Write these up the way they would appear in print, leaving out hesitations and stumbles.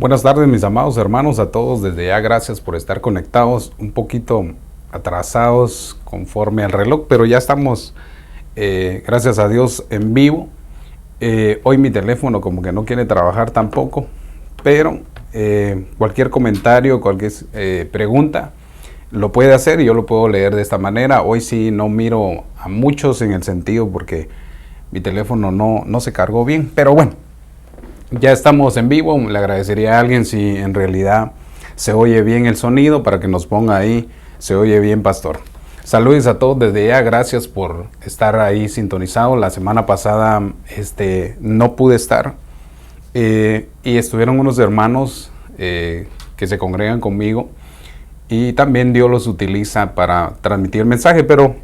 Buenas tardes, mis amados hermanos, a todos desde ya. Gracias por estar conectados, un poquito atrasados conforme al reloj, pero ya estamos, gracias a Dios, en vivo. Hoy mi teléfono como que no quiere trabajar tampoco, pero cualquier comentario, cualquier pregunta lo puede hacer y yo lo puedo leer de esta manera. Hoy sí no miro a muchos en el sentido porque mi teléfono no se cargó bien, pero bueno. Ya estamos en vivo. Le agradecería a alguien si en realidad se oye bien el sonido para que nos ponga ahí, se oye bien, pastor. Saludos a todos desde ya, gracias por estar ahí sintonizado. La semana pasada no pude estar y estuvieron unos hermanos que se congregan conmigo y también Dios los utiliza para transmitir el mensaje, pero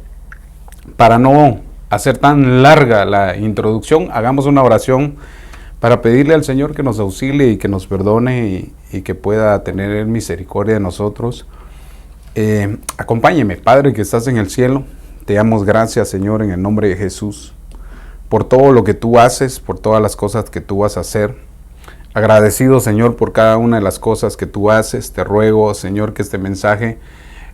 para no hacer tan larga la introducción, hagamos una oración para pedirle al Señor que nos auxilie y que nos perdone y que pueda tener misericordia de nosotros. Acompáñeme, Padre que estás en el cielo, te damos gracias, Señor, en el nombre de Jesús, por todo lo que tú haces, por todas las cosas que tú vas a hacer. Agradecido, Señor, por cada una de las cosas que tú haces. Te ruego, Señor, que este mensaje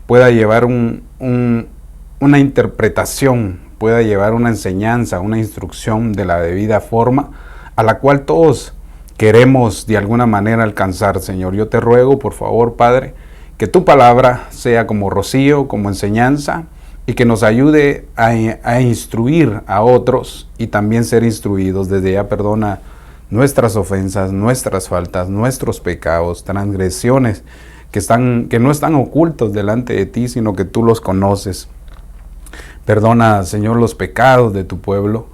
pueda llevar una interpretación, pueda llevar una enseñanza, una instrucción de la debida forma, a la cual todos queremos de alguna manera alcanzar, Señor. Yo te ruego, por favor, Padre, que tu palabra sea como rocío, como enseñanza, y que nos ayude a instruir a otros y también ser instruidos. Desde ya perdona nuestras ofensas, nuestras faltas, nuestros pecados, transgresiones que no están ocultos delante de ti, sino que tú los conoces. Perdona, Señor, los pecados de tu pueblo.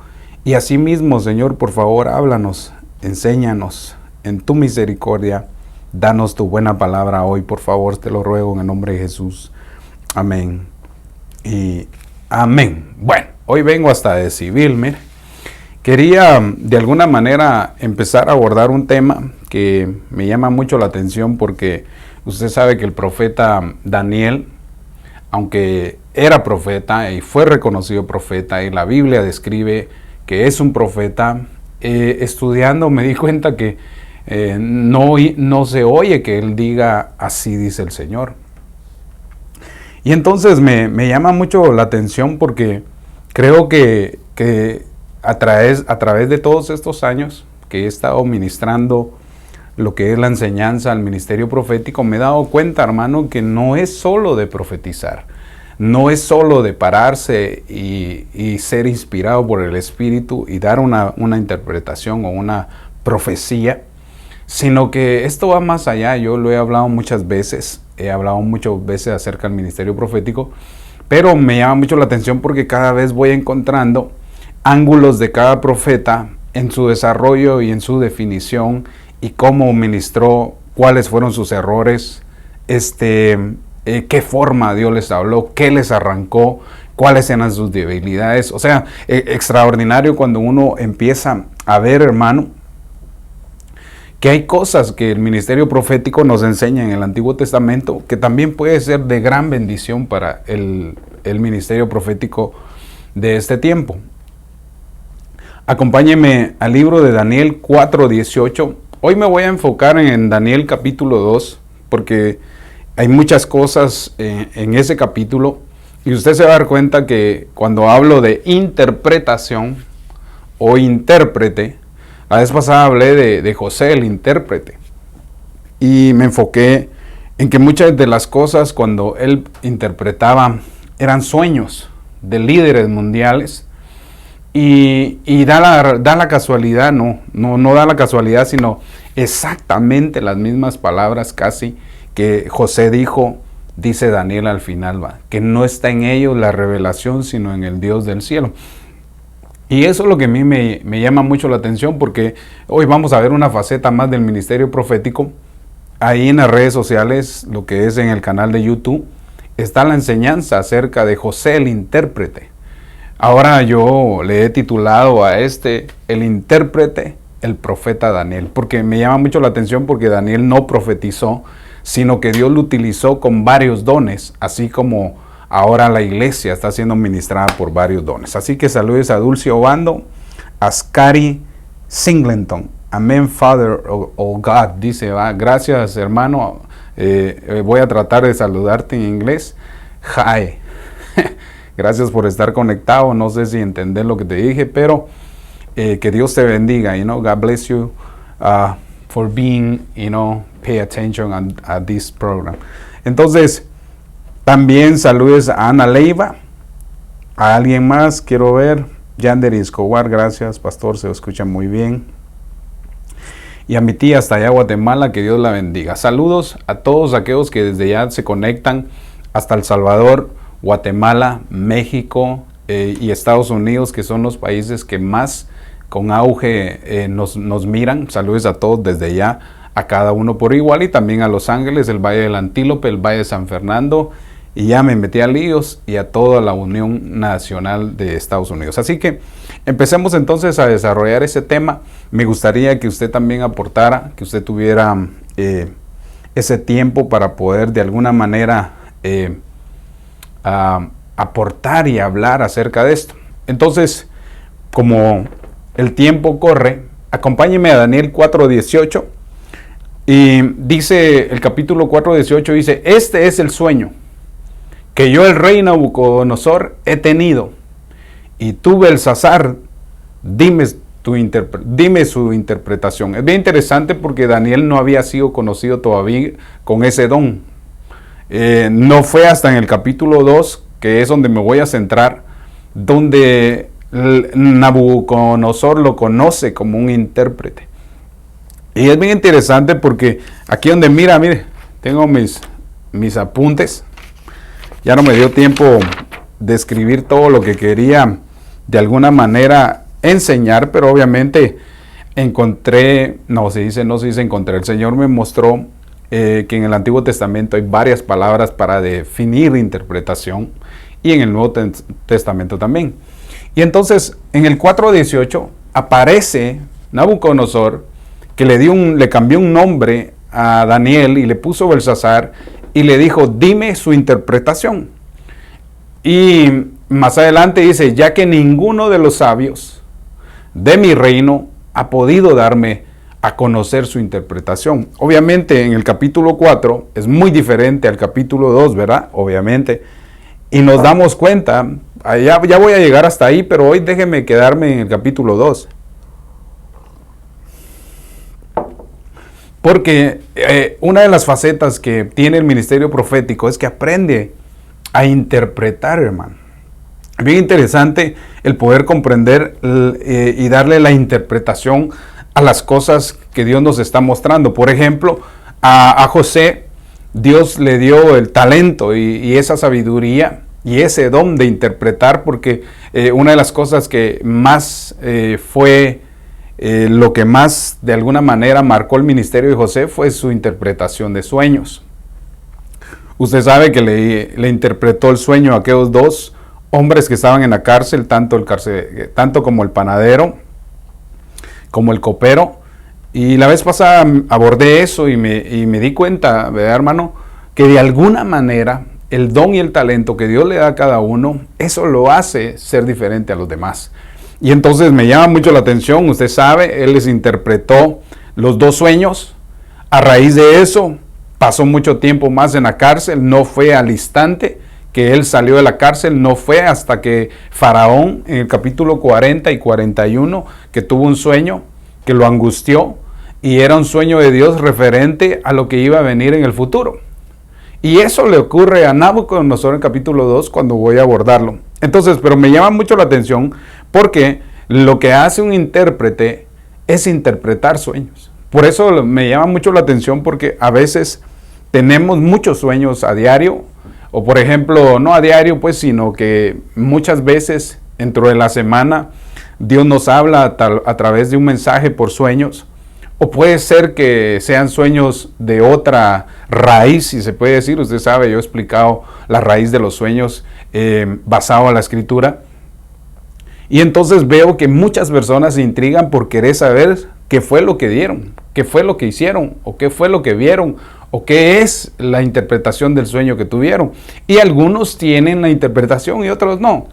Y asimismo, Señor, por favor, háblanos, enséñanos en tu misericordia, danos tu buena palabra hoy, por favor, te lo ruego en el nombre de Jesús. Amén y amén. Bueno, hoy vengo hasta de civil, mire. Quería de alguna manera empezar a abordar un tema que me llama mucho la atención porque usted sabe que el profeta Daniel, aunque era profeta y fue reconocido profeta y la Biblia describe que es un profeta, estudiando me di cuenta que no se oye que él diga así dice el Señor. Y entonces me llama mucho la atención porque creo que a través de todos estos años que he estado ministrando lo que es la enseñanza al ministerio profético, me he dado cuenta, hermano, que no es solo de profetizar. No es solo de pararse y ser inspirado por el Espíritu y dar una interpretación o una profecía, sino que esto va más allá. Yo lo he hablado muchas veces acerca del ministerio profético, pero me llama mucho la atención porque cada vez voy encontrando ángulos de cada profeta en su desarrollo y en su definición y cómo ministró, cuáles fueron sus errores, qué forma Dios les habló, qué les arrancó, cuáles eran sus debilidades. O sea, extraordinario cuando uno empieza a ver, hermano, que hay cosas que el ministerio profético nos enseña en el Antiguo Testamento que también puede ser de gran bendición para el ministerio profético de este tiempo. Acompáñeme al libro de Daniel 4:18. Hoy me voy a enfocar en Daniel capítulo 2 porque hay muchas cosas en ese capítulo y usted se va a dar cuenta que cuando hablo de interpretación o intérprete, la vez pasada hablé de José, el intérprete, y me enfoqué en que muchas de las cosas cuando él interpretaba eran sueños de líderes mundiales y da la casualidad, no da la casualidad, sino exactamente las mismas palabras casi que José dijo, dice Daniel al final, que no está en ellos la revelación, sino en el Dios del cielo. Y eso es lo que a mí me llama mucho la atención, porque hoy vamos a ver una faceta más del ministerio profético. Ahí en las redes sociales, lo que es en el canal de YouTube, está la enseñanza acerca de José el intérprete. Ahora yo le he titulado a el intérprete, el profeta Daniel, porque me llama mucho la atención porque Daniel no profetizó, sino que Dios lo utilizó con varios dones, así como ahora la iglesia está siendo ministrada por varios dones. Así que saludes a Dulce Obando, a Scary Singleton. Amén, Father, oh God, dice, va, gracias hermano, voy a tratar de saludarte en inglés. Hi, gracias por estar conectado, no sé si entender lo que te dije, pero que Dios te bendiga, God bless you for being, pay attention at this program. Entonces, también saludes a Ana Leiva, a alguien más, quiero ver, Yander Escobar, gracias, pastor, se escucha muy bien. Y a mi tía hasta allá, Guatemala, que Dios la bendiga. Saludos a todos aquellos que desde ya se conectan hasta El Salvador, Guatemala, México y Estados Unidos, que son los países que más con auge nos miran. Saludos a todos desde ya, a cada uno por igual, y también a Los Ángeles, el Valle del Antílope, el Valle de San Fernando, y ya me metí a líos, y a toda la Unión Nacional de Estados Unidos. Así que empecemos entonces a desarrollar ese tema. Me gustaría que usted también aportara, que usted tuviera ese tiempo para poder de alguna manera aportar y hablar acerca de esto. Entonces, como el tiempo corre, acompáñeme a Daniel 4:18, y dice el capítulo 4:18, dice, este es el sueño que yo, el rey Nabucodonosor, he tenido, y tú, Belsasar, dime su interpretación. Es bien interesante porque Daniel no había sido conocido todavía con ese don. No fue hasta en el capítulo 2, que es donde me voy a centrar, donde Nabucodonosor lo conoce como un intérprete. Y es bien interesante porque aquí donde mire, tengo mis apuntes. Ya no me dio tiempo de escribir todo lo que quería de alguna manera enseñar, pero obviamente encontré, no se dice encontré, el Señor me mostró que en el Antiguo Testamento hay varias palabras para definir interpretación, y en el Nuevo Testamento también. Y entonces en el 4:18 aparece Nabucodonosor, que le cambió un nombre a Daniel y le puso Belsasar, y le dijo, dime su interpretación. Y más adelante dice, ya que ninguno de los sabios de mi reino ha podido darme a conocer su interpretación. Obviamente en el capítulo 4 es muy diferente al capítulo 2, ¿verdad? Obviamente. Y nos damos cuenta, ya voy a llegar hasta ahí, pero hoy déjeme quedarme en el capítulo 2. Porque una de las facetas que tiene el ministerio profético es que aprende a interpretar, hermano. Es bien interesante el poder comprender y darle la interpretación a las cosas que Dios nos está mostrando. Por ejemplo, a José, Dios le dio el talento y esa sabiduría y ese don de interpretar, porque una de las cosas que más fue... lo que más de alguna manera marcó el ministerio de José fue su interpretación de sueños. Usted sabe que le interpretó el sueño a aquellos dos hombres que estaban en la cárcel, tanto como el panadero, como el copero. Y la vez pasada abordé eso y me di cuenta, ¿verdad, hermano? Que de alguna manera el don y el talento que Dios le da a cada uno, eso lo hace ser diferente a los demás. Y entonces me llama mucho la atención, usted sabe, él les interpretó los dos sueños. A raíz de eso, pasó mucho tiempo más en la cárcel, no fue al instante que él salió de la cárcel, no fue hasta que Faraón, en el capítulo 40 y 41, que tuvo un sueño que lo angustió, y era un sueño de Dios referente a lo que iba a venir en el futuro. Y eso le ocurre a Nabucodonosor en el capítulo 2 cuando voy a abordarlo. Entonces, pero me llama mucho la atención porque lo que hace un intérprete es interpretar sueños. Por eso me llama mucho la atención, porque a veces tenemos muchos sueños a diario, o por ejemplo, no a diario pues, sino que muchas veces dentro de la semana Dios nos habla a través de un mensaje por sueños, o puede ser que sean sueños de otra raíz, si se puede decir. Usted sabe, yo he explicado la raíz de los sueños basado en la Escritura. Y entonces veo que muchas personas se intrigan por querer saber qué fue lo que dieron, qué fue lo que hicieron, o qué fue lo que vieron, o qué es la interpretación del sueño que tuvieron. Y algunos tienen la interpretación y otros no.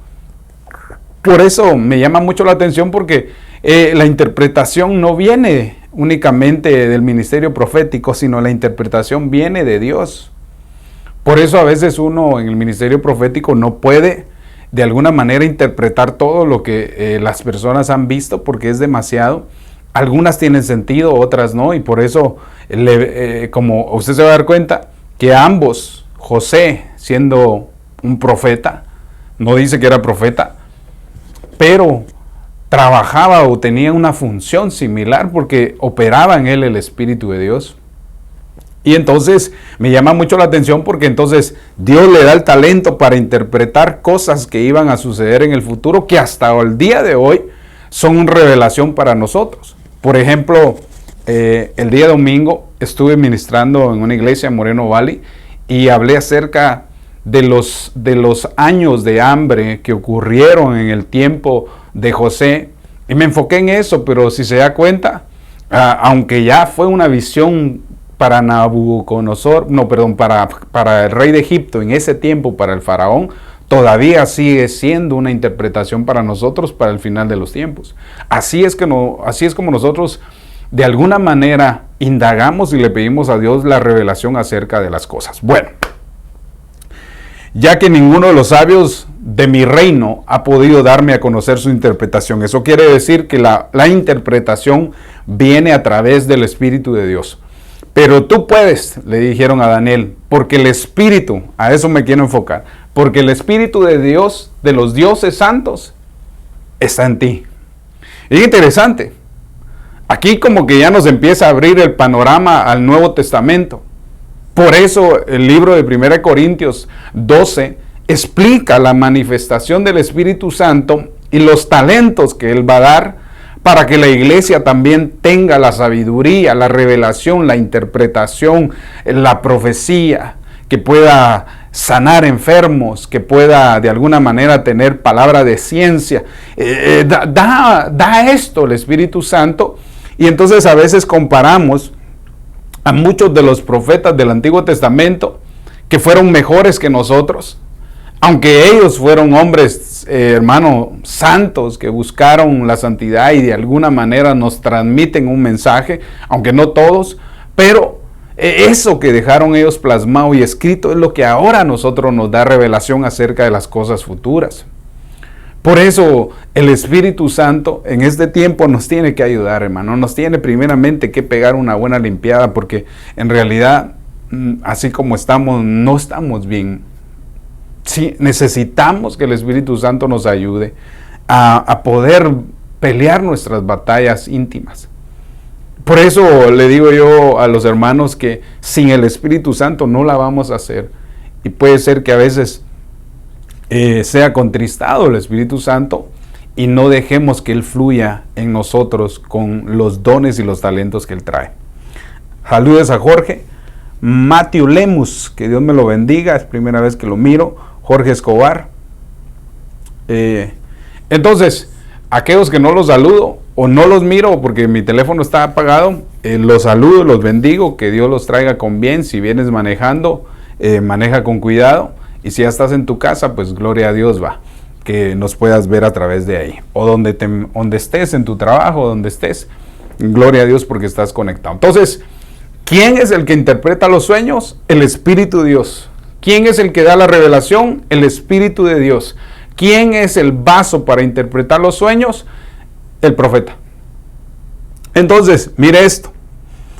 Por eso me llama mucho la atención, porque la interpretación no viene únicamente del ministerio profético, sino la interpretación viene de Dios. Por eso a veces uno en el ministerio profético no puede de alguna manera interpretar todo lo que las personas han visto, porque es demasiado. Algunas tienen sentido, otras no, y por eso, como usted se va a dar cuenta, que ambos, José siendo un profeta, no dice que era profeta, pero trabajaba o tenía una función similar porque operaba en él el Espíritu de Dios. Y entonces me llama mucho la atención, porque entonces Dios le da el talento para interpretar cosas que iban a suceder en el futuro, que hasta el día de hoy son revelación para nosotros. Por ejemplo, el día domingo estuve ministrando en una iglesia en Moreno Valley y hablé acerca de los años de hambre que ocurrieron en el tiempo de José, y me enfoqué en eso. Pero si se da cuenta, aunque ya fue una visión para Nabucodonosor, para el rey de Egipto en ese tiempo, para el faraón, todavía sigue siendo una interpretación para nosotros para el final de los tiempos. Así es como nosotros de alguna manera indagamos y le pedimos a Dios la revelación acerca de las cosas. Bueno, ya que ninguno de los sabios de mi reino ha podido darme a conocer su interpretación. Eso quiere decir que la interpretación viene a través del Espíritu de Dios. Pero tú puedes, le dijeron a Daniel, porque el Espíritu, a eso me quiero enfocar, porque el Espíritu de Dios, de los dioses santos, está en ti. Es interesante. Aquí como que ya nos empieza a abrir el panorama al Nuevo Testamento. Por eso el libro de 1 Corintios 12 explica la manifestación del Espíritu Santo y los talentos que Él va a dar para que la iglesia también tenga la sabiduría, la revelación, la interpretación, la profecía, que pueda sanar enfermos, que pueda de alguna manera tener palabra de ciencia. Da esto el Espíritu Santo, y entonces a veces comparamos a muchos de los profetas del Antiguo Testamento que fueron mejores que nosotros, aunque ellos fueron hombres, santos, que buscaron la santidad y de alguna manera nos transmiten un mensaje, aunque no todos, pero eso que dejaron ellos plasmado y escrito es lo que ahora a nosotros nos da revelación acerca de las cosas futuras. Por eso el Espíritu Santo en este tiempo nos tiene que ayudar, hermano. Nos tiene primeramente que pegar una buena limpiada, porque en realidad, así como estamos, no estamos bien. Sí, necesitamos que el Espíritu Santo nos ayude a poder pelear nuestras batallas íntimas. Por eso le digo yo a los hermanos que sin el Espíritu Santo no la vamos a hacer. Y puede ser que a veces sea contristado el Espíritu Santo y no dejemos que Él fluya en nosotros con los dones y los talentos que Él trae. Saludos a Jorge. Matthew Lemus, que Dios me lo bendiga, es primera vez que lo miro. Jorge Escobar. Entonces, aquellos que no los saludo o no los miro porque mi teléfono está apagado, los saludo, los bendigo, que Dios los traiga con bien. Si vienes manejando, maneja con cuidado, y si ya estás en tu casa, pues gloria a Dios, que nos puedas ver a través de ahí, o donde estés, en tu trabajo, donde estés, gloria a Dios porque estás conectado. Entonces, ¿quién es el que interpreta los sueños? El Espíritu de Dios. ¿Quién es el que da la revelación? El Espíritu de Dios. ¿Quién es el vaso para interpretar los sueños? El profeta. Entonces, mire esto.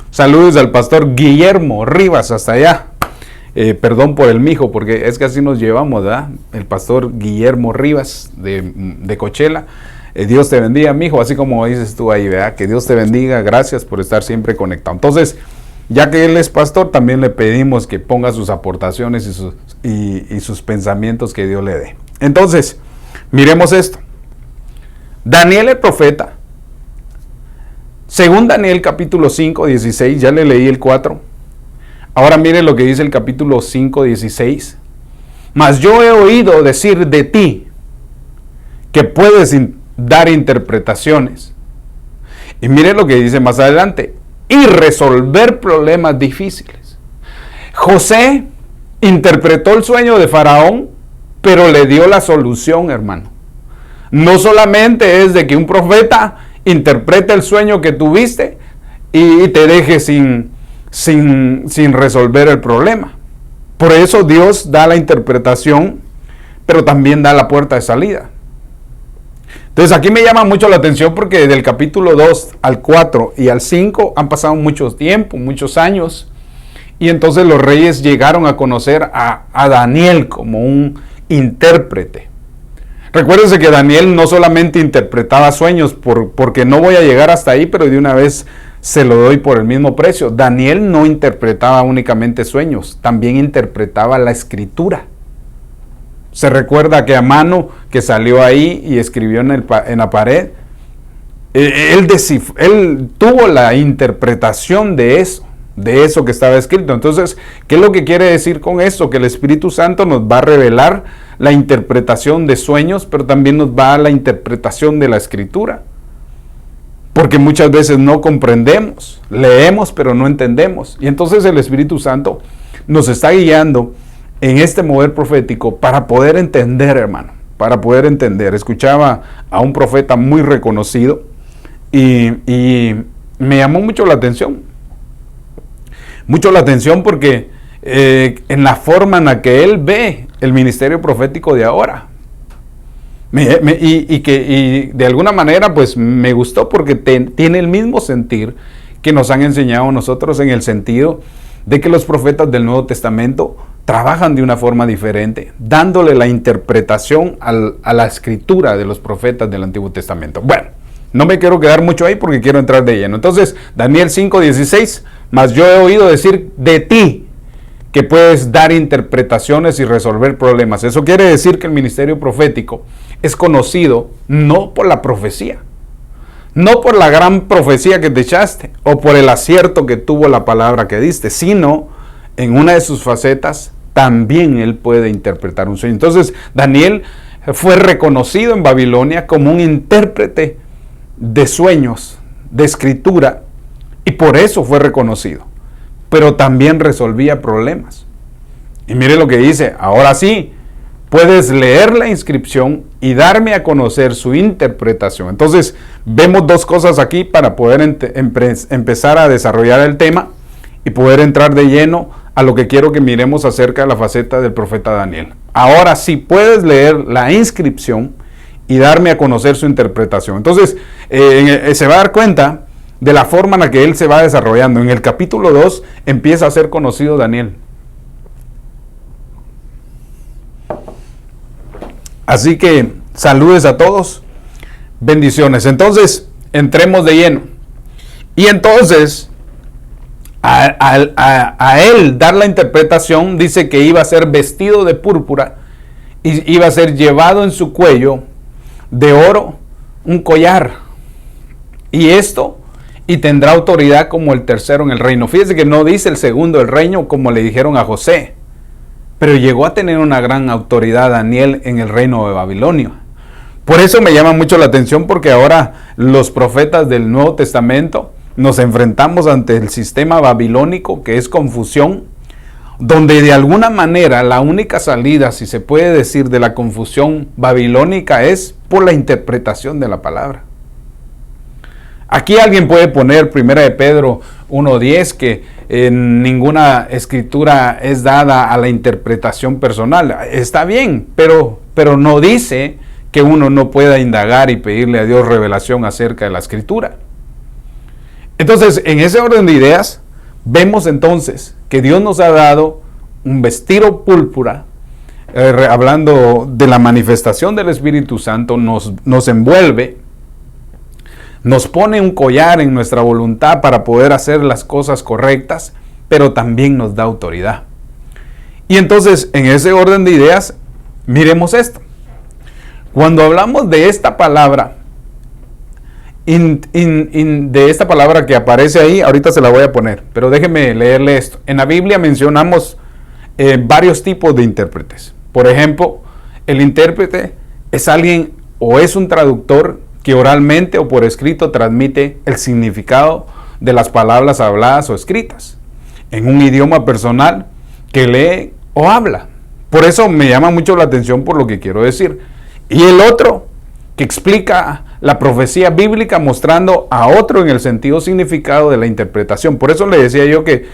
Saludos al pastor Guillermo Rivas hasta allá. Perdón por el mijo, porque es que así nos llevamos, ¿verdad? El pastor Guillermo Rivas de Coachella. Dios te bendiga, mijo, así como dices tú ahí, ¿verdad? Que Dios te bendiga, gracias por estar siempre conectado. Entonces, ya que él es pastor, también le pedimos que ponga sus aportaciones y sus pensamientos que Dios le dé. Entonces, miremos esto. Daniel el profeta, según Daniel capítulo 5, 16, ya le leí el 4. Ahora mire lo que dice el capítulo 5, 16. Mas yo he oído decir de ti que puedes dar interpretaciones. Y mire lo que dice más adelante, y resolver problemas difíciles. José interpretó el sueño de Faraón, pero le dio la solución, hermano. No solamente es de que un profeta interprete el sueño que tuviste y te deje sin resolver el problema. Por eso Dios da la interpretación, pero también da la puerta de salida. Entonces aquí me llama mucho la atención porque del capítulo 2 al 4 y al 5 han pasado mucho tiempo, muchos años. Y entonces los reyes llegaron a conocer a Daniel como un intérprete. Recuérdense que Daniel no solamente interpretaba sueños, porque no voy a llegar hasta ahí, pero de una vez se lo doy por el mismo precio. Daniel no interpretaba únicamente sueños, también interpretaba la escritura. Se recuerda que a mano que salió ahí y escribió en la pared, él tuvo la interpretación de eso que estaba escrito. Entonces, ¿qué es lo que quiere decir con esto? Que el Espíritu Santo nos va a revelar la interpretación de sueños, pero también nos va a la interpretación de la escritura. Porque muchas veces no comprendemos, leemos pero no entendemos. Y entonces el Espíritu Santo nos está guiando en este mover profético para poder entender, hermano, para poder entender. Escuchaba a un profeta muy reconocido y me llamó mucho la atención. Mucho la atención porque en la forma en la que él ve el ministerio profético de ahora. Y de alguna manera pues me gustó porque tiene el mismo sentir que nos han enseñado nosotros, en el sentido de que los profetas del Nuevo Testamento trabajan de una forma diferente, dándole la interpretación a la escritura de los profetas del Antiguo Testamento. Bueno, no me quiero quedar mucho ahí porque quiero entrar de lleno. Entonces, Daniel 5:16, mas yo he oído decir de ti que puedes dar interpretaciones y resolver problemas. Eso quiere decir que el ministerio profético es conocido no por la profecía, no por la gran profecía que te echaste o por el acierto que tuvo la palabra que diste, sino en una de sus facetas también él puede interpretar un sueño. Entonces Daniel fue reconocido en Babilonia como un intérprete de sueños, de escritura, y por eso fue reconocido, pero también resolvía problemas. Y mire lo que dice, ahora sí, puedes leer la inscripción y darme a conocer su interpretación. Entonces, vemos dos cosas aquí para poder empezar a desarrollar el tema y poder entrar de lleno a lo que quiero que miremos acerca de la faceta del profeta Daniel. Ahora sí, puedes leer la inscripción y darme a conocer su interpretación. Entonces, se va a dar cuenta de la forma en la que él se va desarrollando. En el capítulo 2 empieza a ser conocido Daniel. Así que saludes a todos, bendiciones. Entonces, entremos de lleno. Y entonces, a él dar la interpretación, dice que iba a ser vestido de púrpura y iba a ser llevado en su cuello de oro un collar. Y tendrá autoridad como el tercero en el reino. Fíjese que no dice el segundo del reino como le dijeron a José, pero llegó a tener una gran autoridad Daniel en el reino de Babilonia. Por eso me llama mucho la atención, porque ahora los profetas del Nuevo Testamento nos enfrentamos ante el sistema babilónico, que es confusión, donde de alguna manera la única salida, si se puede decir, de la confusión babilónica es por la interpretación de la palabra. Aquí alguien puede poner 1 de Pedro 1:10 que ninguna escritura es dada a la interpretación personal. Está bien, pero no dice que uno no pueda indagar y pedirle a Dios revelación acerca de la escritura. Entonces, en ese orden de ideas, vemos entonces que Dios nos ha dado un vestido púrpura, hablando de la manifestación del Espíritu Santo, nos envuelve, nos pone un collar en nuestra voluntad para poder hacer las cosas correctas, pero también nos da autoridad. Y entonces, en ese orden de ideas, miremos esto. Cuando hablamos de esta palabra, de esta palabra que aparece ahí, ahorita se la voy a poner, pero déjeme leerle esto. En la Biblia mencionamos varios tipos de intérpretes. Por ejemplo, el intérprete es alguien o es un traductor que oralmente o por escrito transmite el significado de las palabras habladas o escritas, en un idioma personal que lee o habla. Por eso me llama mucho la atención por lo que quiero decir. Y el otro, que explica la profecía bíblica mostrando a otro en el sentido significado de la interpretación. Por eso le decía yo que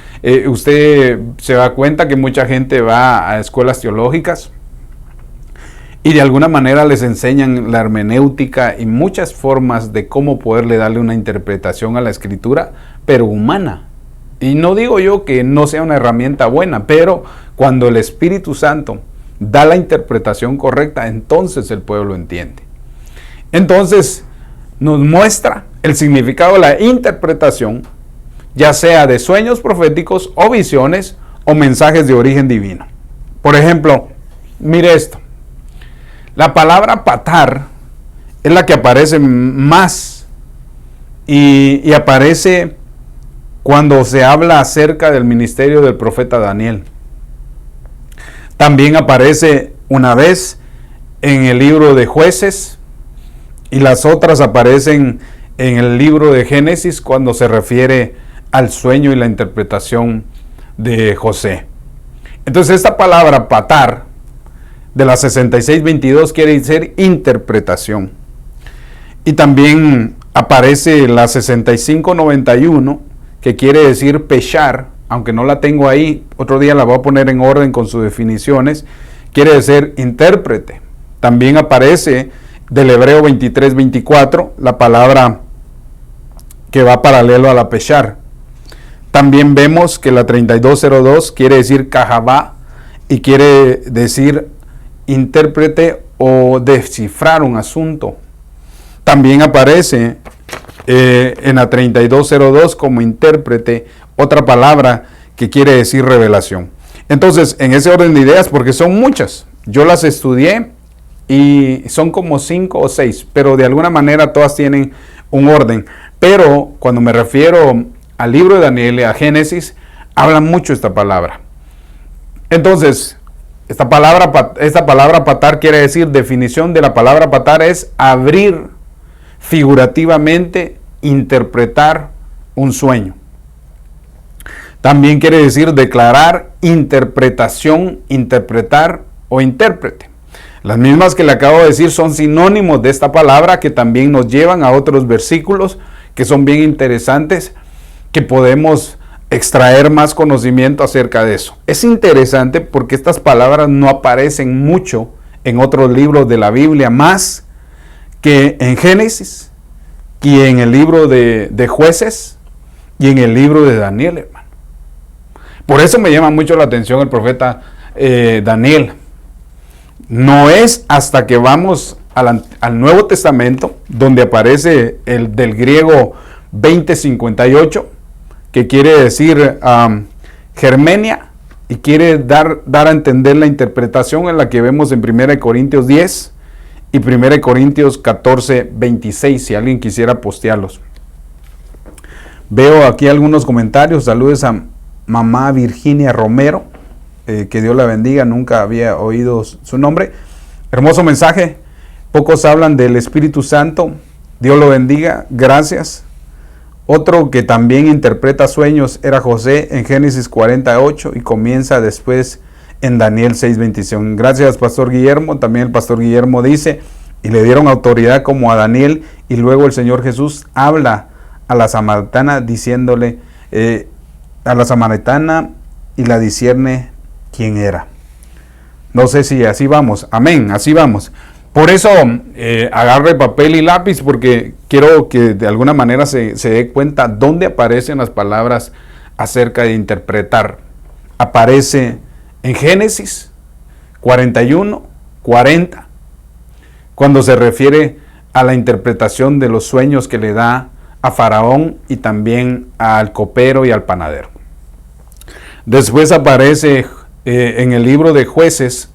usted se da cuenta que mucha gente va a escuelas teológicas y de alguna manera les enseñan la hermenéutica y muchas formas de cómo poderle darle una interpretación a la escritura, pero humana. Y no digo yo que no sea una herramienta buena, pero cuando el Espíritu Santo da la interpretación correcta, entonces el pueblo entiende. Entonces nos muestra el significado de la interpretación, ya sea de sueños proféticos o visiones o mensajes de origen divino. Por ejemplo, mire esto. La palabra patar es la que aparece más y aparece cuando se habla acerca del ministerio del profeta Daniel. También aparece una vez en el libro de Jueces y las otras aparecen en el libro de Génesis cuando se refiere al sueño y la interpretación de José. Entonces esta palabra patar de la 6622 quiere decir interpretación. Y también aparece la 6591 que quiere decir pechar, aunque no la tengo ahí, otro día la voy a poner en orden con sus definiciones, quiere decir intérprete. También aparece del hebreo 23-24 la palabra que va paralelo a la pechar. También vemos que la 3202 quiere decir cajabá y quiere decir intérprete o descifrar un asunto. También aparece en la 3202 como intérprete otra palabra que quiere decir revelación. Entonces, en ese orden de ideas, porque son muchas, yo las estudié y son como 5 o 6, pero de alguna manera todas tienen un orden. Pero cuando me refiero al libro de Daniel y a Génesis, habla mucho esta palabra. Entonces, esta palabra patar quiere decir, definición de la palabra patar es abrir figurativamente, interpretar un sueño. También quiere decir declarar, interpretación, interpretar o intérprete. Las mismas que le acabo de decir son sinónimos de esta palabra que también nos llevan a otros versículos que son bien interesantes, que podemos extraer más conocimiento acerca de eso. Es interesante porque estas palabras no aparecen mucho en otros libros de la Biblia, más que en Génesis y en el libro de Jueces y en el libro de Daniel, hermano. Por eso me llama mucho la atención el profeta Daniel. No es hasta que vamos al Nuevo Testamento, donde aparece el del griego 2058, que quiere decir Germenia, y quiere dar a entender la interpretación en la que vemos en 1 Corintios 10 y 1 Corintios 14, 26, si alguien quisiera postearlos. Veo aquí algunos comentarios. Saludos a mamá Virginia Romero, que Dios la bendiga, nunca había oído su nombre. Hermoso mensaje. Pocos hablan del Espíritu Santo. Dios lo bendiga, gracias. Otro que también interpreta sueños era José en Génesis 48 y comienza después en Daniel 6:25. Gracias, Pastor Guillermo. También el Pastor Guillermo dice, y le dieron autoridad como a Daniel, y luego el Señor Jesús habla a la samaritana diciéndole, a la samaritana, y la discierne quién era. No sé si así vamos. Amén, así vamos. Por eso agarre papel y lápiz, porque quiero que de alguna manera se dé cuenta dónde aparecen las palabras acerca de interpretar. Aparece en Génesis 41, 40, cuando se refiere a la interpretación de los sueños que le da a Faraón y también al copero y al panadero. Después aparece en el libro de Jueces,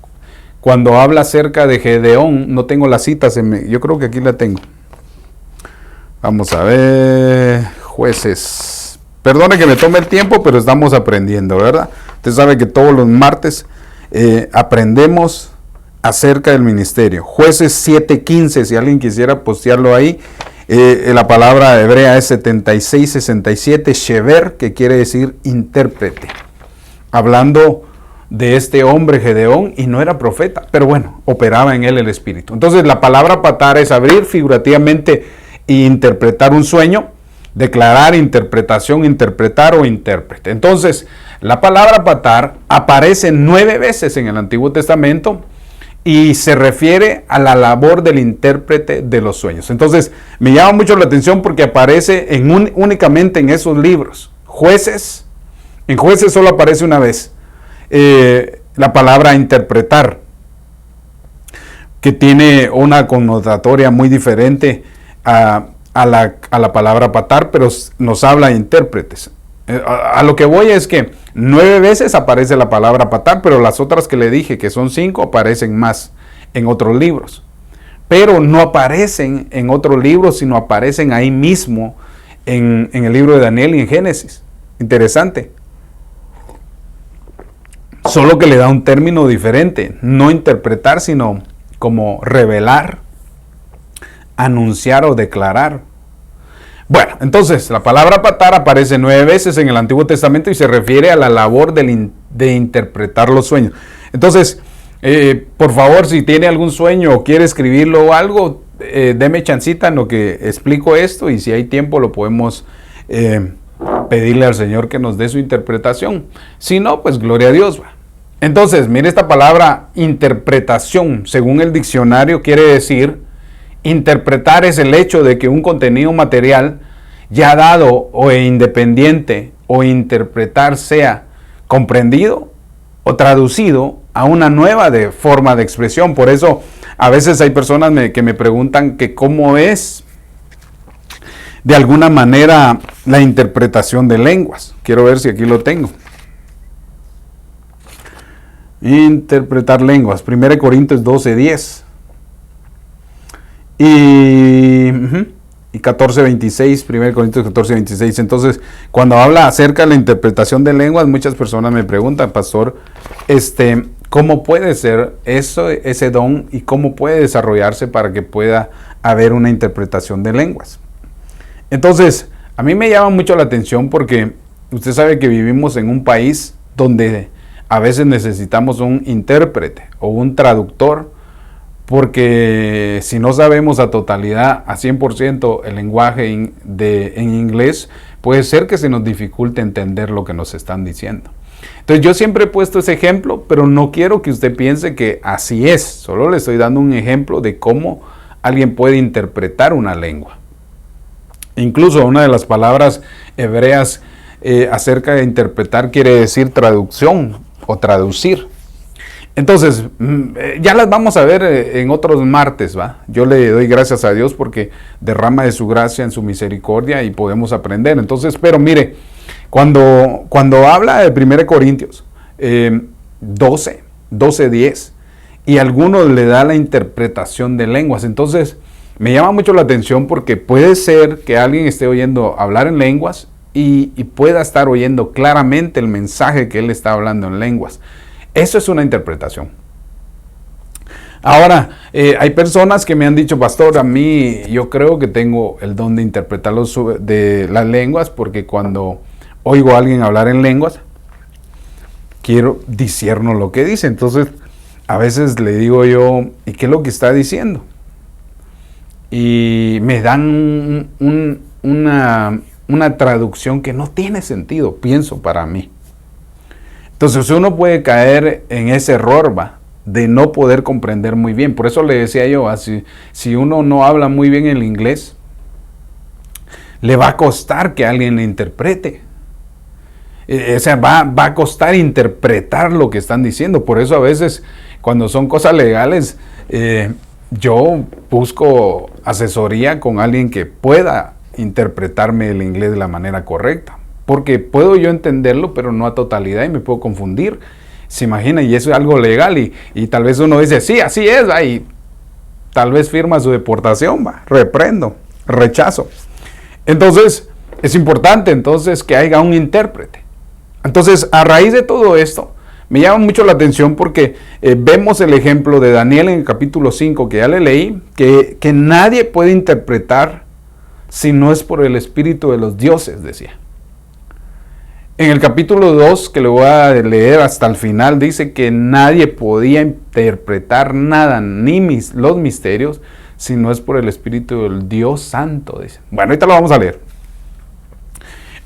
cuando habla acerca de Gedeón. No tengo las citas, yo creo que aquí la tengo. Vamos a ver, Jueces. Perdone que me tome el tiempo, pero estamos aprendiendo, ¿verdad? Usted sabe que todos los martes aprendemos acerca del ministerio. Jueces 7:15, si alguien quisiera postearlo ahí. La palabra hebrea es 7667, shever, que quiere decir intérprete. Hablando de este hombre Gedeón, y no era profeta, pero bueno, operaba en él el Espíritu. Entonces la palabra patar es abrir figurativamente e interpretar un sueño, declarar, interpretación, interpretar o intérprete. Entonces la palabra patar aparece 9 veces en el Antiguo Testamento y se refiere a la labor del intérprete de los sueños. Entonces me llama mucho la atención porque aparece únicamente en esos libros. Jueces, en Jueces solo aparece una vez la palabra interpretar, que tiene una connotatoria muy diferente a la palabra patar, pero nos habla de intérpretes. A lo que voy es que 9 veces aparece la palabra patar, pero las otras que le dije, que son 5, aparecen más en otros libros. Pero no aparecen en otros libros, sino aparecen ahí mismo en el libro de Daniel y en Génesis. Interesante. Solo que le da un término diferente, no interpretar, sino como revelar, anunciar o declarar. Bueno, entonces la palabra patar aparece 9 veces en el Antiguo Testamento y se refiere a la labor de interpretar los sueños. Entonces, por favor, si tiene algún sueño o quiere escribirlo o algo, deme chancita en lo que explico esto, y si hay tiempo lo podemos pedirle al Señor que nos dé su interpretación. Si no, pues gloria a Dios. Entonces, mire, esta palabra interpretación, según el diccionario, quiere decir: interpretar es el hecho de que un contenido material ya dado o independiente o interpretar sea comprendido o traducido a una nueva forma de expresión. Por eso a veces hay personas que me preguntan que cómo es de alguna manera la interpretación de lenguas. Quiero ver si aquí lo tengo. Interpretar lenguas, 1 Corintios 12:10. Y 14:26, 1 Corintios 14:26. Entonces, cuando habla acerca de la interpretación de lenguas, muchas personas me preguntan: pastor, ¿cómo puede ser ese don y cómo puede desarrollarse para que pueda haber una interpretación de lenguas? Entonces, a mí me llama mucho la atención porque usted sabe que vivimos en un país donde a veces necesitamos un intérprete o un traductor, porque si no sabemos a totalidad, a 100% el lenguaje en inglés, puede ser que se nos dificulte entender lo que nos están diciendo. Entonces yo siempre he puesto ese ejemplo, pero no quiero que usted piense que así es. Solo le estoy dando un ejemplo de cómo alguien puede interpretar una lengua. Incluso una de las palabras hebreas acerca de interpretar quiere decir traducción o traducir. Entonces, ya las vamos a ver en otros martes, ¿va? Yo le doy gracias a Dios porque derrama de su gracia en su misericordia y podemos aprender. Entonces, pero mire, cuando habla de 1 Corintios 12:10, y algunos le da la interpretación de lenguas, entonces me llama mucho la atención porque puede ser que alguien esté oyendo hablar en lenguas y pueda estar oyendo claramente el mensaje que él está hablando en lenguas. Eso es una interpretación. Ahora, hay personas que me han dicho: pastor, a mí yo creo que tengo el don de interpretar de las lenguas, porque cuando oigo a alguien hablar en lenguas, discierno lo que dice. Entonces, a veces le digo yo: ¿y qué es lo que está diciendo? Y me dan una traducción que no tiene sentido, pienso, para mí. Entonces uno puede caer en ese error, de no poder comprender muy bien. Por eso le decía yo, si uno no habla muy bien el inglés, le va a costar que alguien le interprete. O sea, va a costar interpretar lo que están diciendo. Por eso a veces cuando son cosas legales, yo busco asesoría con alguien que pueda interpretarme el inglés de la manera correcta. Porque puedo yo entenderlo, pero no a totalidad, y me puedo confundir. Se imagina, y eso es algo legal, y tal vez uno dice: sí, así es, y tal vez firma su deportación, reprendo, rechazo. Entonces, es importante entonces que haya un intérprete. Entonces, a raíz de todo esto, me llama mucho la atención porque vemos el ejemplo de Daniel en el capítulo 5 que ya le leí, que nadie puede interpretar si no es por el espíritu de los dioses, decía. En el capítulo 2, que le voy a leer hasta el final, dice que nadie podía interpretar nada, ni los misterios, si no es por el espíritu del Dios Santo, dice. Bueno, ahorita lo vamos a leer.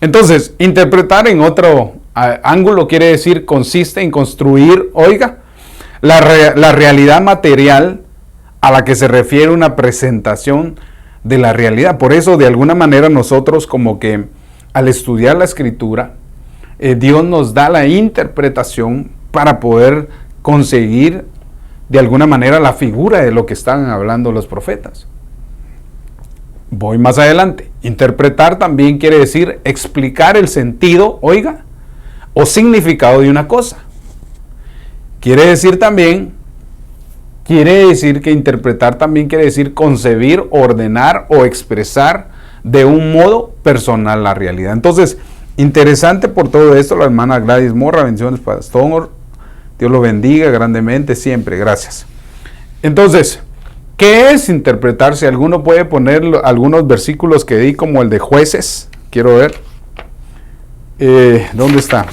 Entonces, interpretar en otro ángulo quiere decir, consiste en construir, oiga, la realidad material a la que se refiere una presentación de la realidad. Por eso, de alguna manera, nosotros como que al estudiar la Escritura, Dios nos da la interpretación para poder conseguir de alguna manera la figura de lo que están hablando los profetas. Voy más adelante. Interpretar también quiere decir explicar el sentido, oiga, o significado de una cosa. Quiere decir que interpretar también quiere decir concebir, ordenar o expresar de un modo personal la realidad. Entonces, interesante por todo esto, la hermana Gladys Morra, bendiciones, pastor, Dios lo bendiga grandemente siempre, gracias. Entonces, ¿qué es interpretar? Si alguno puede poner algunos versículos que di como el de Jueces, quiero ver, ¿dónde está?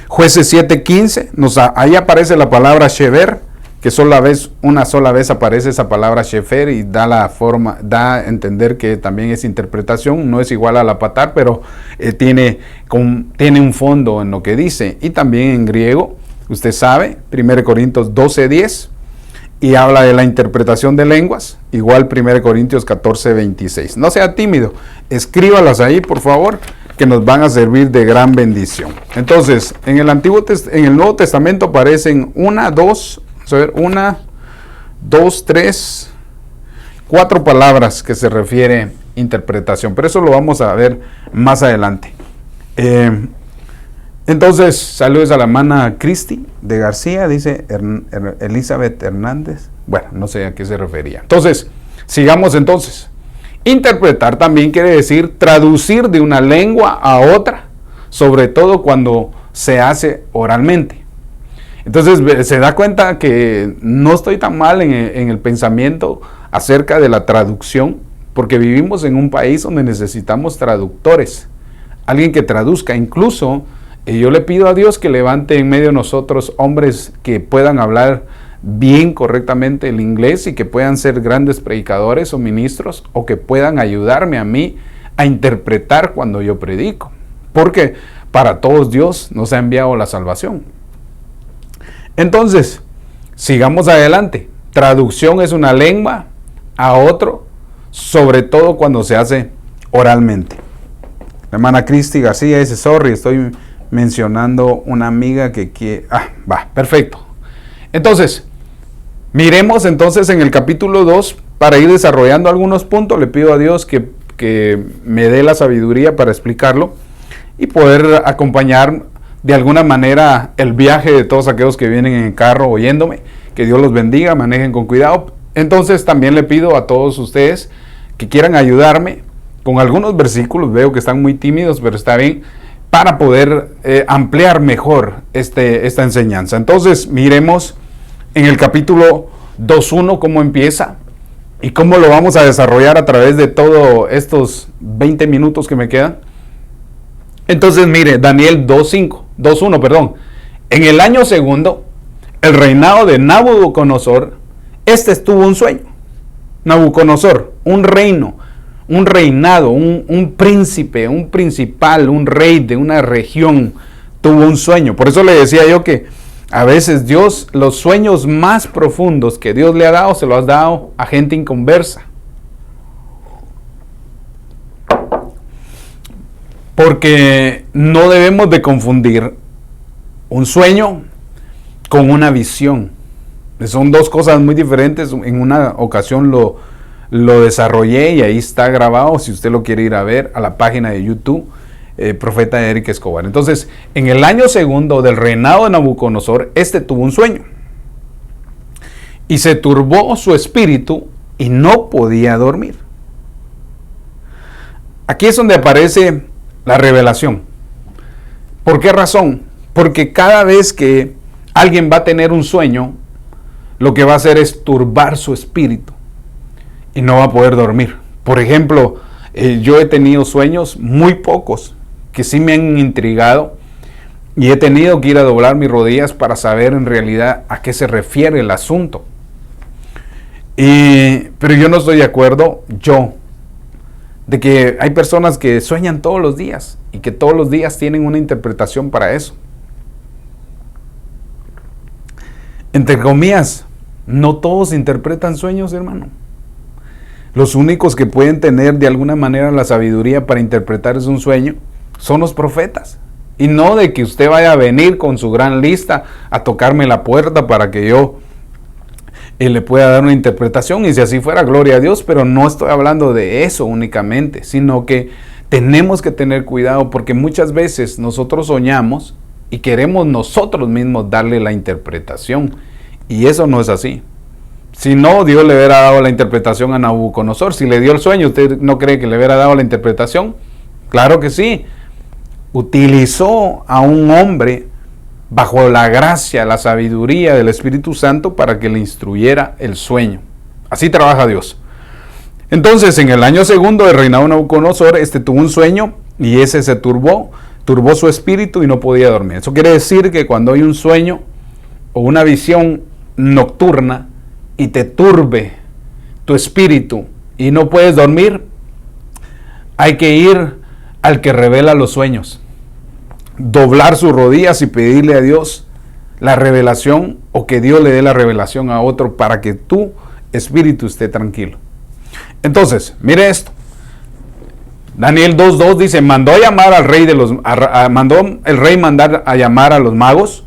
Jueces 7:15, ahí aparece la palabra Shever, que una sola vez aparece esa palabra Shefer y da a entender que también es interpretación, no es igual a la patar, pero tiene un fondo en lo que dice. Y también en griego, usted sabe, 1 Corintios 12:10, y habla de la interpretación de lenguas, igual 1 Corintios 14:26. No sea tímido, escríbalas ahí, por favor, que nos van a servir de gran bendición. Entonces, en el Nuevo Testamento aparecen 4 palabras que se refiere interpretación, pero eso lo vamos a ver más adelante. Entonces, saludos a la hermana Cristi de García, dice Elizabeth Hernández. Bueno, no sé a qué se refería. Entonces, sigamos entonces. Interpretar también quiere decir traducir de una lengua a otra, sobre todo cuando se hace oralmente. Entonces se da cuenta que no estoy tan mal en el pensamiento acerca de la traducción, porque vivimos en un país donde necesitamos traductores, alguien que traduzca. Incluso yo le pido a Dios que levante en medio de nosotros hombres que puedan hablar bien correctamente el inglés y que puedan ser grandes predicadores o ministros, o que puedan ayudarme a mí a interpretar cuando yo predico, porque para todos Dios nos ha enviado la salvación. Entonces, sigamos adelante. Traducción es una lengua a otro, sobre todo cuando se hace oralmente. La hermana Cristi García dice, sorry, estoy mencionando una amiga que perfecto. Entonces, miremos entonces en el capítulo 2, para ir desarrollando algunos puntos, le pido a Dios que me dé la sabiduría para explicarlo y poder acompañar de alguna manera el viaje de todos aquellos que vienen en el carro oyéndome. Que Dios los bendiga, manejen con cuidado. Entonces también le pido a todos ustedes que quieran ayudarme con algunos versículos. Veo que están muy tímidos, pero está bien, para poder ampliar mejor esta enseñanza. Entonces miremos en el capítulo 2:1 cómo empieza y cómo lo vamos a desarrollar a través de todos estos 20 minutos que me quedan. Entonces mire, Daniel 2:1, en el año segundo, el reinado de Nabucodonosor, tuvo un sueño. Nabucodonosor, un reino, un reinado, un príncipe, un principal, un rey de una región, tuvo un sueño. Por eso le decía yo que a veces Dios, los sueños más profundos que Dios le ha dado, se los ha dado a gente inconversa. Porque no debemos de confundir un sueño con una visión. Son dos cosas muy diferentes. En una ocasión lo desarrollé y ahí está grabado, si usted lo quiere ir a ver, a la página de YouTube, Profeta Eric Escobar. Entonces, en el año segundo del reinado de Nabucodonosor, tuvo un sueño. Y se turbó su espíritu y no podía dormir. Aquí es donde aparece la revelación. ¿Por qué razón? Porque cada vez que alguien va a tener un sueño, lo que va a hacer es turbar su espíritu y no va a poder dormir. Por ejemplo, yo he tenido sueños, muy pocos, que sí me han intrigado y he tenido que ir a doblar mis rodillas para saber en realidad a qué se refiere el asunto. Pero yo no estoy de acuerdo, de que hay personas que sueñan todos los días y que todos los días tienen una interpretación para eso. Entre comillas, no todos interpretan sueños, hermano. Los únicos que pueden tener de alguna manera la sabiduría para interpretar un sueño son los profetas. Y no de que usted vaya a venir con su gran lista a tocarme la puerta para que yo le pueda dar una interpretación. Y si así fuera, gloria a Dios, pero no estoy hablando de eso únicamente, sino que tenemos que tener cuidado porque muchas veces nosotros soñamos y queremos nosotros mismos darle la interpretación. Y eso no es así. Si no, Dios le hubiera dado la interpretación a Nabucodonosor. Si le dio el sueño, ¿usted no cree que le hubiera dado la interpretación? Claro que sí. Utilizó a un hombre bajo la gracia, la sabiduría del Espíritu Santo para que le instruyera el sueño. Así trabaja Dios. Entonces, en el año segundo del reinado de Nabucodonosor, tuvo un sueño y ese se turbó su espíritu y no podía dormir. Eso quiere decir que cuando hay un sueño o una visión nocturna y te turbe tu espíritu y no puedes dormir, hay que ir al que revela los sueños, doblar sus rodillas y pedirle a Dios la revelación o que Dios le dé la revelación a otro para que tu espíritu esté tranquilo. Entonces, mire esto. Daniel 2:2 dice, mandó el rey mandar a llamar a los magos,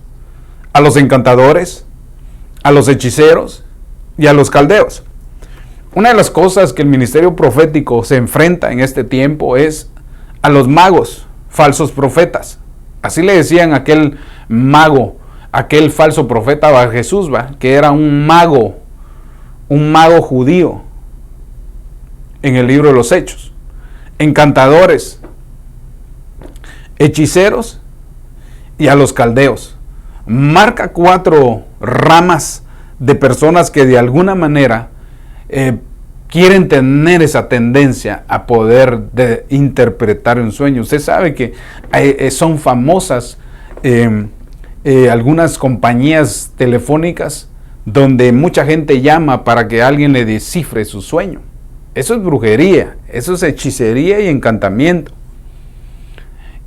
a los encantadores, a los hechiceros y a los caldeos. Una de las cosas que el ministerio profético se enfrenta en este tiempo es a los magos, falsos profetas. Así le decían a aquel mago, aquel falso profeta Bar Jesús, que era un mago judío en el libro de los Hechos. Encantadores, hechiceros y a los caldeos. Marca 4 ramas de personas que de alguna manera quieren tener esa tendencia a poder interpretar un sueño. Usted sabe que son famosas algunas compañías telefónicas donde mucha gente llama para que alguien le descifre su sueño. Eso es brujería, eso es hechicería y encantamiento.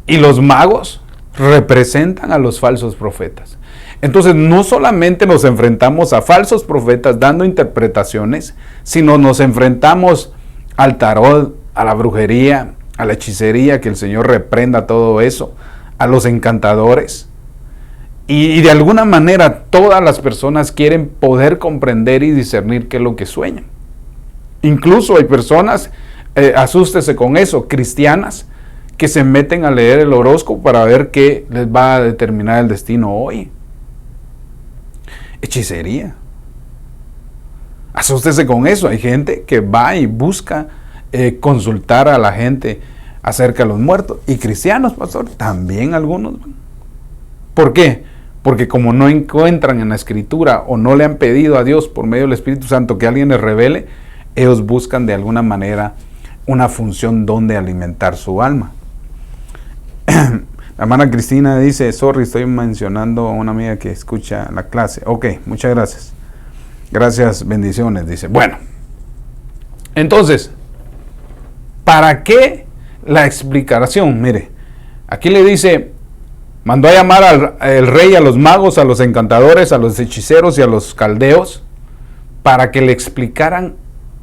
Y los magos representan a los falsos profetas. Entonces no solamente nos enfrentamos a falsos profetas dando interpretaciones, sino nos enfrentamos al tarot, a la brujería, a la hechicería, que el Señor reprenda todo eso, a los encantadores. Y de alguna manera todas las personas quieren poder comprender y discernir qué es lo que sueñan. Incluso hay personas, asústese con eso, cristianas, que se meten a leer el horóscopo para ver qué les va a determinar el destino hoy. Hechicería. Asústese con eso. Hay gente que va y busca consultar a la gente acerca de los muertos. Y cristianos, pastor, también algunos. ¿Por qué? Porque como no encuentran en la Escritura o no le han pedido a Dios por medio del Espíritu Santo que alguien les revele, ellos buscan de alguna manera una función donde alimentar su alma. La hermana Cristina dice, sorry, estoy mencionando a una amiga que escucha la clase. Ok, muchas gracias. Gracias, bendiciones, dice. Bueno, entonces, ¿para qué la explicación? Mire, aquí le dice, mandó a llamar al rey, a los magos, a los encantadores, a los hechiceros y a los caldeos, para que le explicaran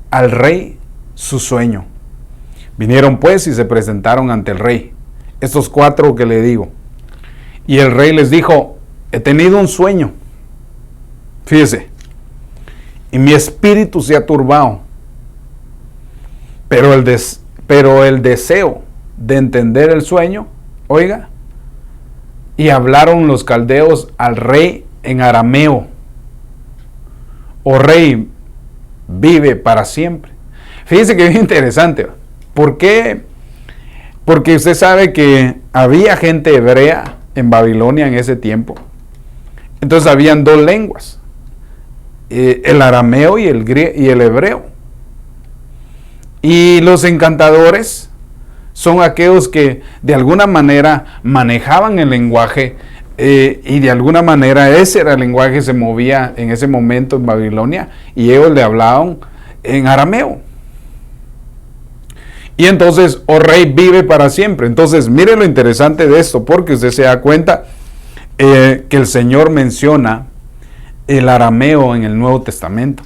al rey su sueño. Vinieron pues y se presentaron ante el rey. Estos 4 que le digo. Y el rey les dijo, he tenido un sueño. Fíjese. Y mi espíritu se ha turbado. Pero el deseo de entender el sueño, oiga, y hablaron los caldeos al rey en arameo. Oh rey, vive para siempre. Fíjese que es interesante. ¿Por qué? Porque usted sabe que había gente hebrea en Babilonia en ese tiempo. Entonces habían dos lenguas, el arameo y el hebreo. Y los encantadores son aquellos que de alguna manera manejaban el lenguaje y de alguna manera ese era el lenguaje que se movía en ese momento en Babilonia y ellos le hablaban en arameo. Y entonces, oh rey, vive para siempre. Entonces, mire lo interesante de esto, porque usted se da cuenta que el Señor menciona el arameo en el Nuevo Testamento.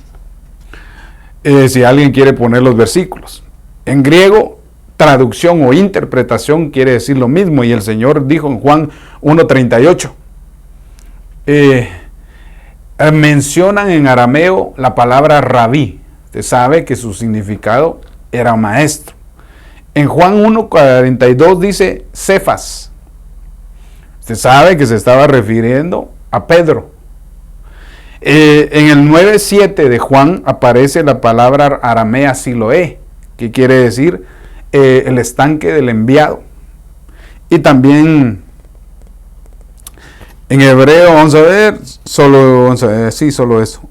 Si alguien quiere poner los versículos. En griego, traducción o interpretación quiere decir lo mismo. Y el Señor dijo en Juan 1:38. Mencionan en arameo la palabra rabí. Usted sabe que su significado era maestro. En Juan 1:42 dice Cefas. Usted sabe que se estaba refiriendo a Pedro. En el 9:7 de Juan aparece la palabra aramea Siloé, que quiere decir el estanque del enviado. Y también en hebreo, vamos a ver, solo eso.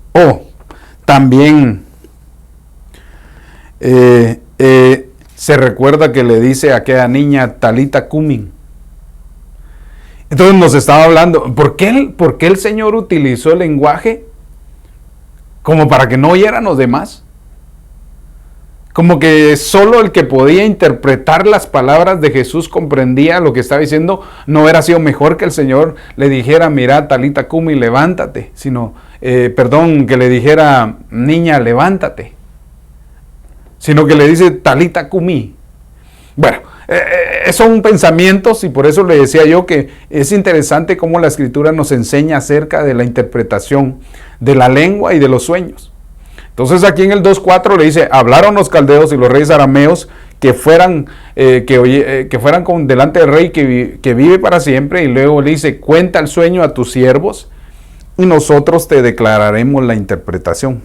También se recuerda que le dice a aquella niña Talita Cumi. Entonces nos estaba hablando, ¿por qué el Señor utilizó el lenguaje como para que no oyeran los demás? Como que solo el que podía interpretar las palabras de Jesús comprendía lo que estaba diciendo. No hubiera sido mejor que el Señor le dijera, mira, Talita Cumi, levántate, que le dijera, niña, levántate, sino que le dice Talita Cumi. Bueno, son pensamientos y por eso le decía yo que es interesante cómo la Escritura nos enseña acerca de la interpretación de la lengua y de los sueños. Entonces aquí en el 2:4 le dice, hablaron los caldeos y los reyes arameos que fueran delante del rey que vive para siempre, y luego le dice, cuenta el sueño a tus siervos y nosotros te declararemos la interpretación.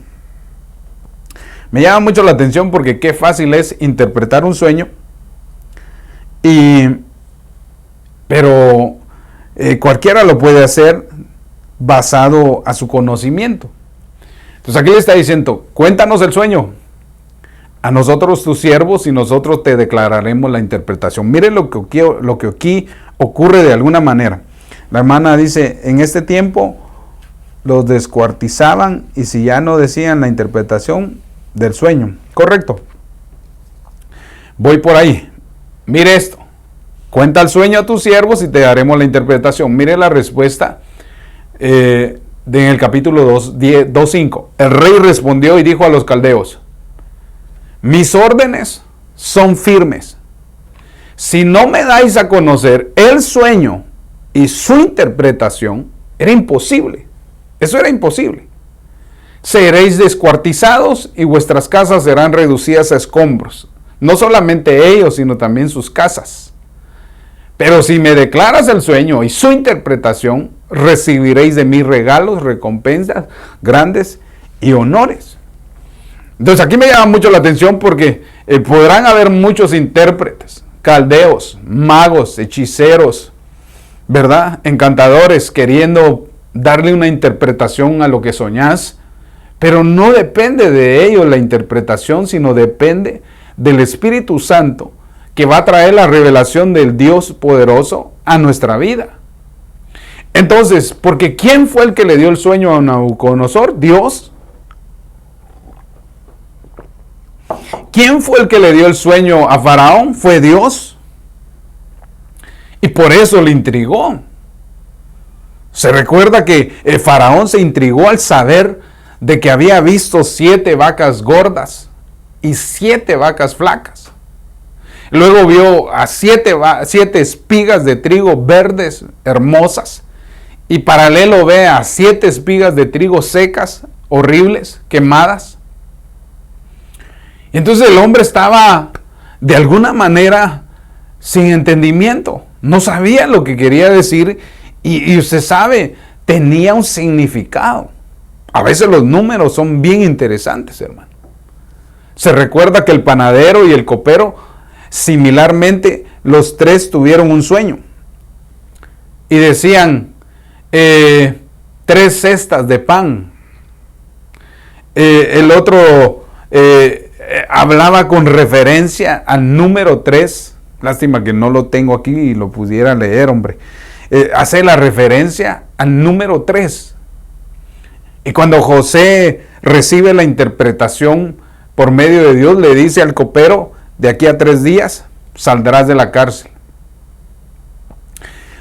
Me llama mucho la atención porque qué fácil es interpretar un sueño, pero cualquiera lo puede hacer basado a su conocimiento. Entonces aquí le está diciendo, cuéntanos el sueño a nosotros tus siervos y nosotros te declararemos la interpretación. Miren lo que aquí ocurre de alguna manera. La hermana dice, en este tiempo los descuartizaban y si ya no decían la interpretación del sueño. Correcto. Voy por ahí. Mire esto. Cuenta el sueño a tus siervos y te daremos la interpretación. Mire la respuesta en el capítulo 2:5. El rey respondió y dijo a los caldeos, mis órdenes son firmes. Si no me dais a conocer el sueño y su interpretación, era imposible. Eso era imposible. Seréis descuartizados y vuestras casas serán reducidas a escombros. No solamente ellos, sino también sus casas. Pero si me declaras el sueño y su interpretación, recibiréis de mí regalos, recompensas grandes y honores. Entonces aquí me llama mucho la atención porque podrán haber muchos intérpretes, caldeos, magos, hechiceros, ¿verdad? Encantadores queriendo darle una interpretación a lo que soñás, pero no depende de ellos la interpretación, sino depende del Espíritu Santo que va a traer la revelación del Dios poderoso a nuestra vida. Entonces, porque ¿quién fue el que le dio el sueño a Nabucodonosor? Dios. ¿Quién fue el que le dio el sueño a Faraón? Fue Dios. Y por eso le intrigó. Se recuerda que Faraón se intrigó al saber de que había visto 7 vacas gordas y 7 vacas flacas. Luego vio a 7 espigas de trigo verdes, hermosas. Y paralelo ve a 7 espigas de trigo secas, horribles, quemadas. Y entonces el hombre estaba de alguna manera sin entendimiento. No sabía lo que quería decir. Y usted sabe, tenía un significado. A veces los números son bien interesantes, hermano. Se recuerda que el panadero y el copero, similarmente, los 3 tuvieron un sueño. y decían 3 cestas de pan. El otro hablaba con referencia al número 3. Lástima que no lo tengo aquí y lo pudiera leer, hombre. Hace la referencia al número 3. Y cuando José recibe la interpretación por medio de Dios, le dice al copero: de aquí a 3 días saldrás de la cárcel.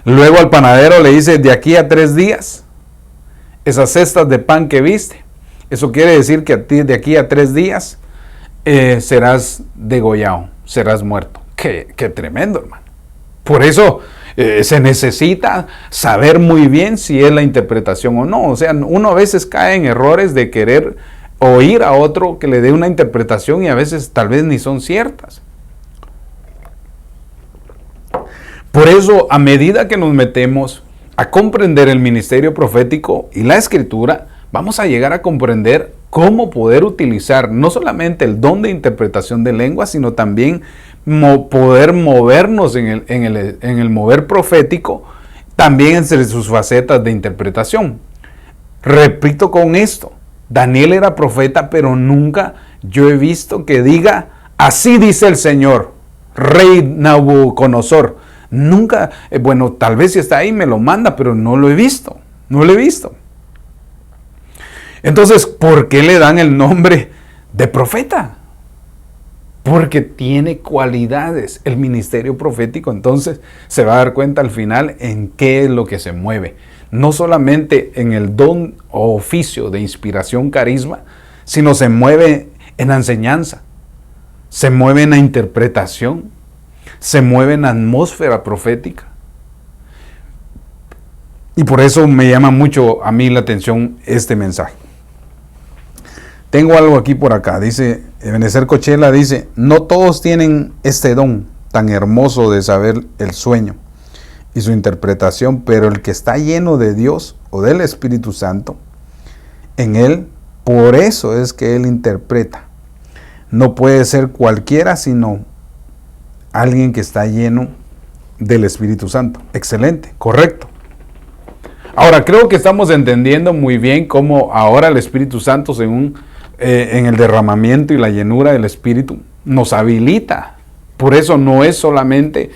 Luego al panadero le dice: de aquí a 3 días, esas cestas de pan que viste. Eso quiere decir que a ti de aquí a 3 días serás degollado, serás muerto. Qué tremendo, hermano. Por eso se necesita saber muy bien si es la interpretación o no. O sea, uno a veces cae en errores de querer oír a otro que le dé una interpretación y a veces tal vez ni son ciertas. Por eso, a medida que nos metemos a comprender el ministerio profético y la escritura, vamos a llegar a comprender cómo poder utilizar no solamente el don de interpretación de lenguas, sino también poder movernos en el mover profético, también entre sus facetas de interpretación. Repito con esto, Daniel era profeta, pero nunca yo he visto que diga: así dice el Señor, rey Nabucodonosor. Nunca, bueno, tal vez si está ahí me lo manda, pero no lo he visto, no lo he visto. Entonces, ¿por qué le dan el nombre de profeta? Porque tiene cualidades. El ministerio profético, entonces, se va a dar cuenta al final en qué es lo que se mueve. No solamente en el don o oficio de inspiración, carisma, sino se mueve en la enseñanza, se mueve en la interpretación, se mueve en la atmósfera profética. Y por eso me llama mucho a mí la atención este mensaje. Tengo algo aquí por acá, dice Ebenezer Cochela, dice: no todos tienen este don tan hermoso de saber el sueño y su interpretación, pero el que está lleno de Dios o del Espíritu Santo, en él, por eso es que él interpreta. No puede ser cualquiera, sino alguien que está lleno del Espíritu Santo. Excelente, correcto. Ahora, creo que estamos entendiendo muy bien cómo ahora el Espíritu Santo, según en el derramamiento y la llenura del Espíritu, nos habilita. Por eso no es solamente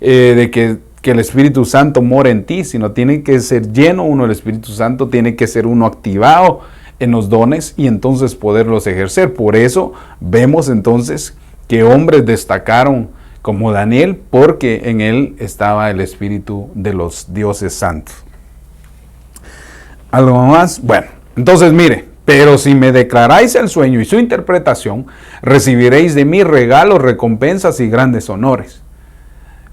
de que el Espíritu Santo mora en ti, sino tiene que ser lleno uno del Espíritu Santo, tiene que ser uno activado en los dones y entonces poderlos ejercer. Por eso vemos entonces que hombres destacaron como Daniel, porque en él estaba el Espíritu de los dioses santos. ¿Algo más? Bueno, entonces mire: pero si me declaráis el sueño y su interpretación, recibiréis de mí regalos, recompensas y grandes honores.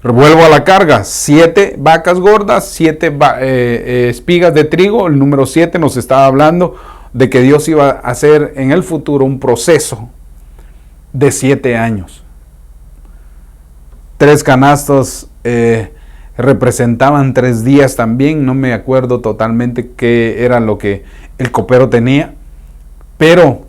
Vuelvo a la carga: 7 vacas gordas, 7 espigas de trigo. El número 7 nos estaba hablando de que Dios iba a hacer en el futuro un proceso de 7 años. 3 canastos representaban 3 días también. No me acuerdo totalmente qué era lo que el copero tenía, pero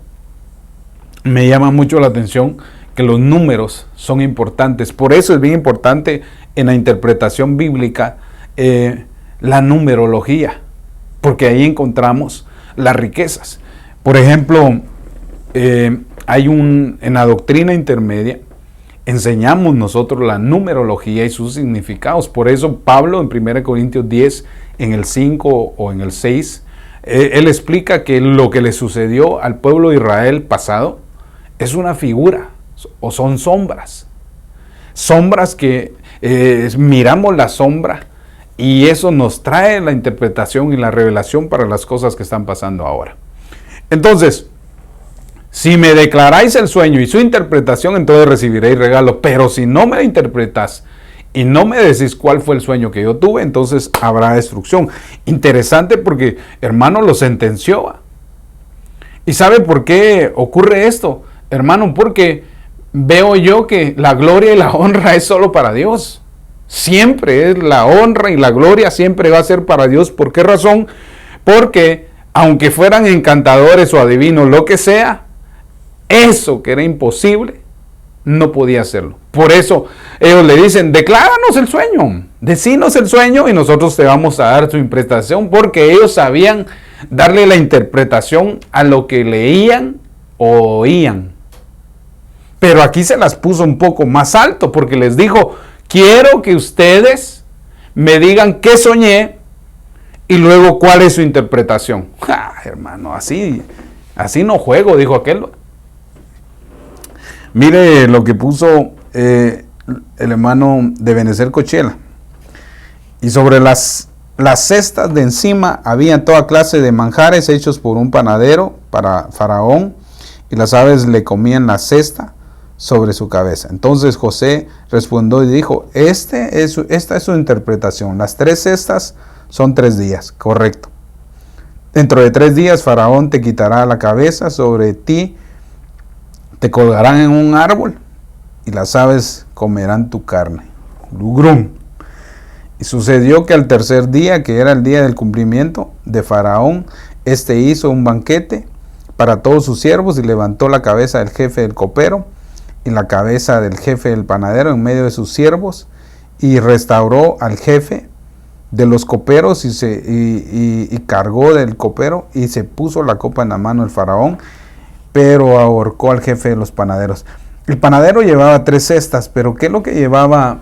me llama mucho la atención que los números son importantes. Por eso es bien importante en la interpretación bíblica la numerología, porque ahí encontramos las riquezas. Por ejemplo, hay en la doctrina intermedia enseñamos nosotros la numerología y sus significados. Por eso Pablo en 1 Corintios 10, en el 5 o en el 6, él explica que lo que le sucedió al pueblo de Israel pasado es una figura o son sombras. Sombras que miramos la sombra y eso nos trae la interpretación y la revelación para las cosas que están pasando ahora. Entonces, si me declaráis el sueño y su interpretación, entonces recibiréis regalo. Pero si no me interpretas y no me decís cuál fue el sueño que yo tuve, entonces habrá destrucción. Interesante porque, hermano, lo sentenció. ¿Y sabe por qué ocurre esto, hermano? Porque veo yo que la gloria y la honra es solo para Dios. Siempre es la honra y la gloria, siempre va a ser para Dios. ¿Por qué razón? Porque aunque fueran encantadores o adivinos, lo que sea, eso que era imposible, no podía hacerlo. Por eso ellos le dicen: decláranos el sueño. Decinos el sueño y nosotros te vamos a dar tu interpretación, porque ellos sabían darle la interpretación a lo que leían o oían. Pero aquí se las puso un poco más alto, porque les dijo, quiero que ustedes me digan qué soñé y luego cuál es su interpretación. Hermano, así no juego, dijo aquel. Mire lo que puso el hermano de Benecer Cochela. Y sobre las cestas de encima había toda clase de manjares hechos por un panadero para Faraón, y las aves le comían la cesta sobre su cabeza. Entonces José respondió y dijo, esta es su interpretación. Las 3 cestas son 3 días, correcto. Dentro de 3 días Faraón te quitará la cabeza, sobre ti te colgarán en un árbol y las aves comerán tu carne. Lugrum. Y sucedió que al tercer día, que era el día del cumplimiento de Faraón, hizo un banquete para todos sus siervos y levantó la cabeza del jefe del copero y la cabeza del jefe del panadero en medio de sus siervos, y restauró al jefe de los coperos y cargó del copero, y se puso la copa en la mano del Faraón, pero ahorcó al jefe de los panaderos. El panadero llevaba 3 cestas, pero ¿qué es lo que llevaba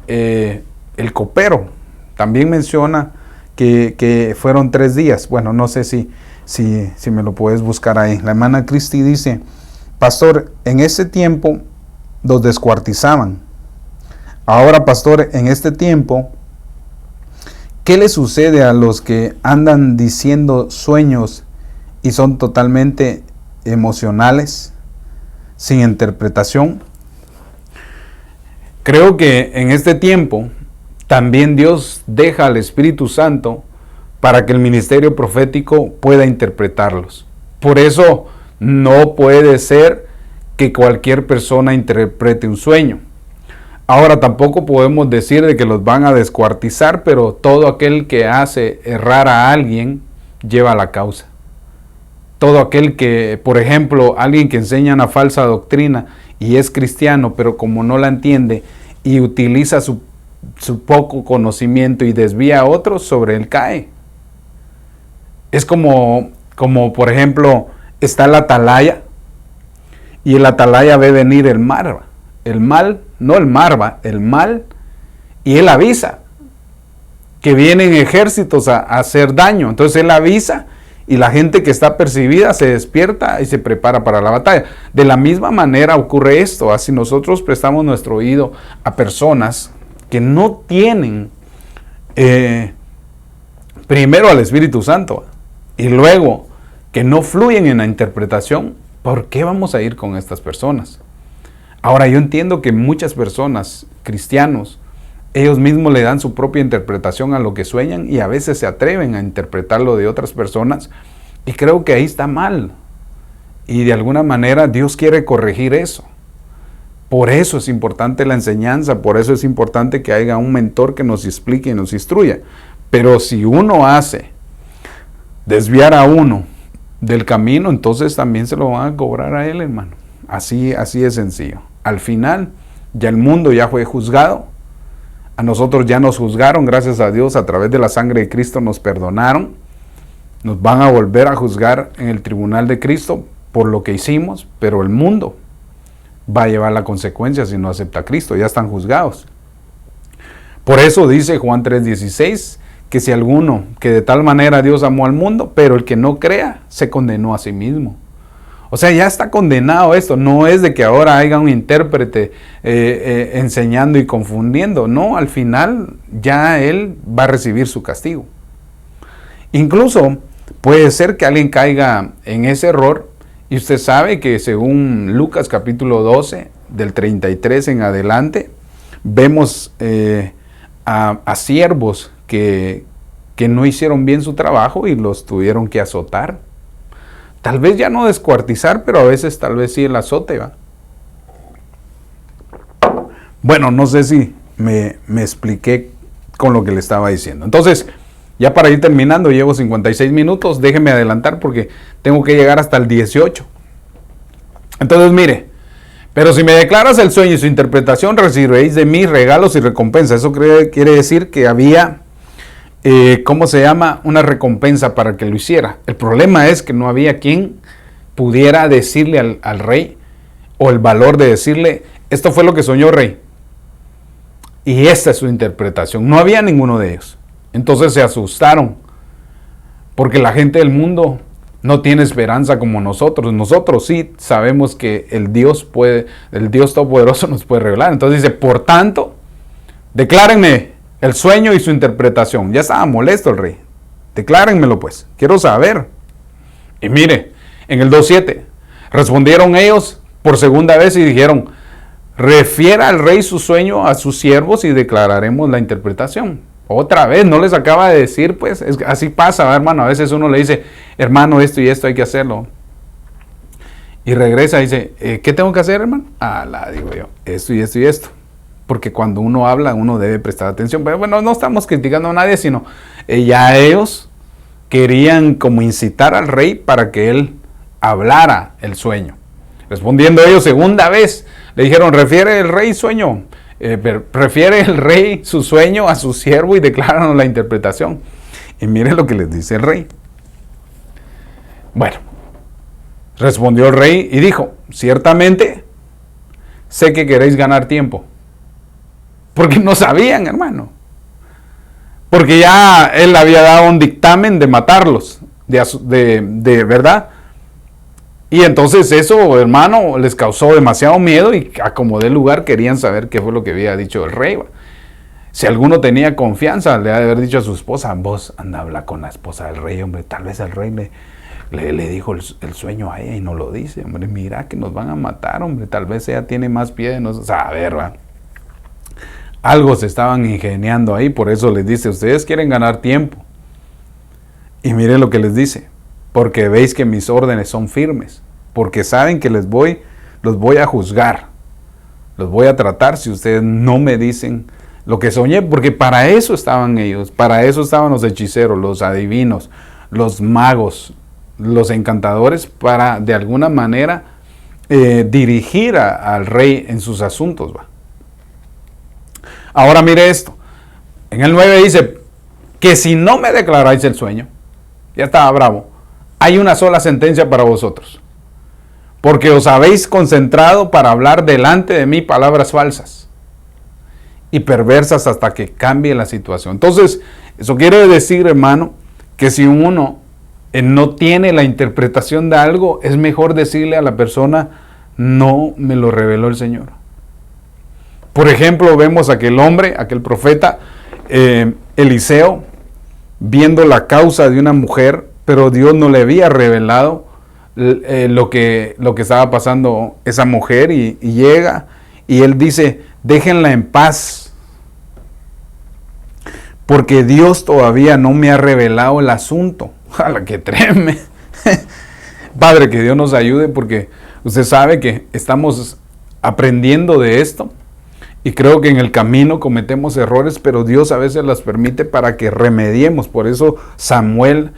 el copero? También menciona que fueron 3 días. Bueno, no sé si me lo puedes buscar ahí. La hermana Cristi dice, pastor, en ese tiempo los descuartizaban. Ahora, pastor, en este tiempo, ¿qué le sucede a los que andan diciendo sueños y son totalmente emocionales, sin interpretación? Creo que en este tiempo también Dios deja al Espíritu Santo para que el ministerio profético pueda interpretarlos. Por eso no puede ser que cualquier persona interprete un sueño. Ahora tampoco podemos decir de que los van a descuartizar, pero todo aquel que hace errar a alguien lleva la causa. Todo aquel que, por ejemplo, alguien que enseña una falsa doctrina y es cristiano, pero como no la entiende y utiliza su poco conocimiento y desvía a otros, sobre él cae. Es como por ejemplo, está la atalaya y el atalaya ve venir el mal, y él avisa que vienen ejércitos a hacer daño. Entonces él avisa y la gente que está percibida se despierta y se prepara para la batalla. De la misma manera ocurre esto. Así nosotros prestamos nuestro oído a personas que no tienen primero al Espíritu Santo y luego que no fluyen en la interpretación, ¿por qué vamos a ir con estas personas? Ahora, yo entiendo que muchas personas, cristianos, ellos mismos le dan su propia interpretación a lo que sueñan y a veces se atreven a interpretarlo de otras personas, y creo que ahí está mal. Y de alguna manera Dios quiere corregir eso. Por eso es importante la enseñanza, por eso es importante que haya un mentor que nos explique y nos instruya. Pero si uno hace desviar a uno del camino, entonces también se lo van a cobrar a él, hermano. Así es sencillo. Al final, ya el mundo ya fue juzgado. A nosotros ya nos juzgaron, gracias a Dios, a través de la sangre de Cristo nos perdonaron. Nos van a volver a juzgar en el tribunal de Cristo por lo que hicimos, pero el mundo va a llevar la consecuencia si no acepta a Cristo. Ya están juzgados. Por eso dice Juan 3:16, que si alguno, que de tal manera Dios amó al mundo, pero el que no crea, se condenó a sí mismo. O sea, ya está condenado esto. No es de que ahora haya un intérprete enseñando y confundiendo. No, al final ya él va a recibir su castigo. Incluso puede ser que alguien caiga en ese error, y usted sabe que según Lucas capítulo 12, del 33 en adelante, vemos a siervos que no hicieron bien su trabajo y los tuvieron que azotar. Tal vez ya no descuartizar, pero a veces tal vez sí el azote, ¿va? Bueno, no sé si me expliqué con lo que le estaba diciendo. Entonces, ya para ir terminando, llevo 56 minutos, déjenme adelantar porque tengo que llegar hasta el 18. Entonces, mire, Pero si me declaras el sueño y su interpretación, recibiréis de mí regalos y recompensas. Eso quiere decir que había, ¿cómo se llama? Una recompensa para que lo hiciera. El problema es que no había quien pudiera decirle al rey, o el valor de decirle, esto fue lo que soñó, rey. Y esta es su interpretación. No había ninguno de ellos. Entonces se asustaron, porque la gente del mundo no tiene esperanza como nosotros. Nosotros sí sabemos que el Dios Todopoderoso nos puede revelar. Entonces dice, por tanto, declárenme el sueño y su interpretación. Ya estaba molesto el rey. Declárenmelo pues, quiero saber. Y mire, en el 2:7, respondieron ellos por segunda vez y dijeron, refiera al rey su sueño a sus siervos y declararemos la interpretación. Otra vez, no les acaba de decir, pues, así pasa, hermano. A veces uno le dice, hermano, esto y esto hay que hacerlo. Y regresa y dice, ¿qué tengo que hacer, hermano? Digo yo, esto y esto y esto. Porque cuando uno habla, uno debe prestar atención. Pero bueno, no estamos criticando a nadie, sino ya ellos querían como incitar al rey para que él hablara el sueño. Respondiendo ellos segunda vez, le dijeron, refiere el rey su sueño a su siervo y decláranos la interpretación. Y mire lo que les dice el rey. Bueno, respondió el rey y dijo, ciertamente sé que queréis ganar tiempo. Porque no sabían, hermano. Porque ya él había dado un dictamen de matarlos, de verdad. Y entonces eso, hermano, les causó demasiado miedo y a como de lugar querían saber qué fue lo que había dicho el rey. Si alguno tenía confianza, le ha de haber dicho a su esposa, vos anda a hablar con la esposa del rey, hombre, tal vez el rey le dijo el sueño a ella y no lo dice, hombre, mira que nos van a matar, hombre, tal vez ella tiene más pie de nosotros, a ver, va. Algo se estaban ingeniando ahí, por eso les dice, ustedes quieren ganar tiempo. Y miren lo que les dice, porque veis que mis órdenes son firmes, porque saben que los voy a juzgar, los voy a tratar si ustedes no me dicen lo que soñé, porque para eso estaban ellos, para eso estaban los hechiceros, los adivinos, los magos, los encantadores, para de alguna manera dirigir al rey en sus asuntos. ¿Va? Ahora mire esto, en el 9 dice que si no me declaráis el sueño, ya estaba bravo, hay una sola sentencia para vosotros, porque os habéis concentrado para hablar delante de mí palabras falsas y perversas hasta que cambie la situación. Entonces, eso quiere decir, hermano, que si uno no tiene la interpretación de algo, es mejor decirle a la persona, no me lo reveló el Señor. Por ejemplo, vemos a aquel hombre, aquel profeta, Eliseo, viendo la causa de una mujer, pero Dios no le había revelado lo que estaba pasando esa mujer y llega y él dice, déjenla en paz, porque Dios todavía no me ha revelado el asunto. ¡Jala, que treme! Padre, que Dios nos ayude, porque usted sabe que estamos aprendiendo de esto y creo que en el camino cometemos errores, pero Dios a veces las permite para que remediemos. Por eso Samuel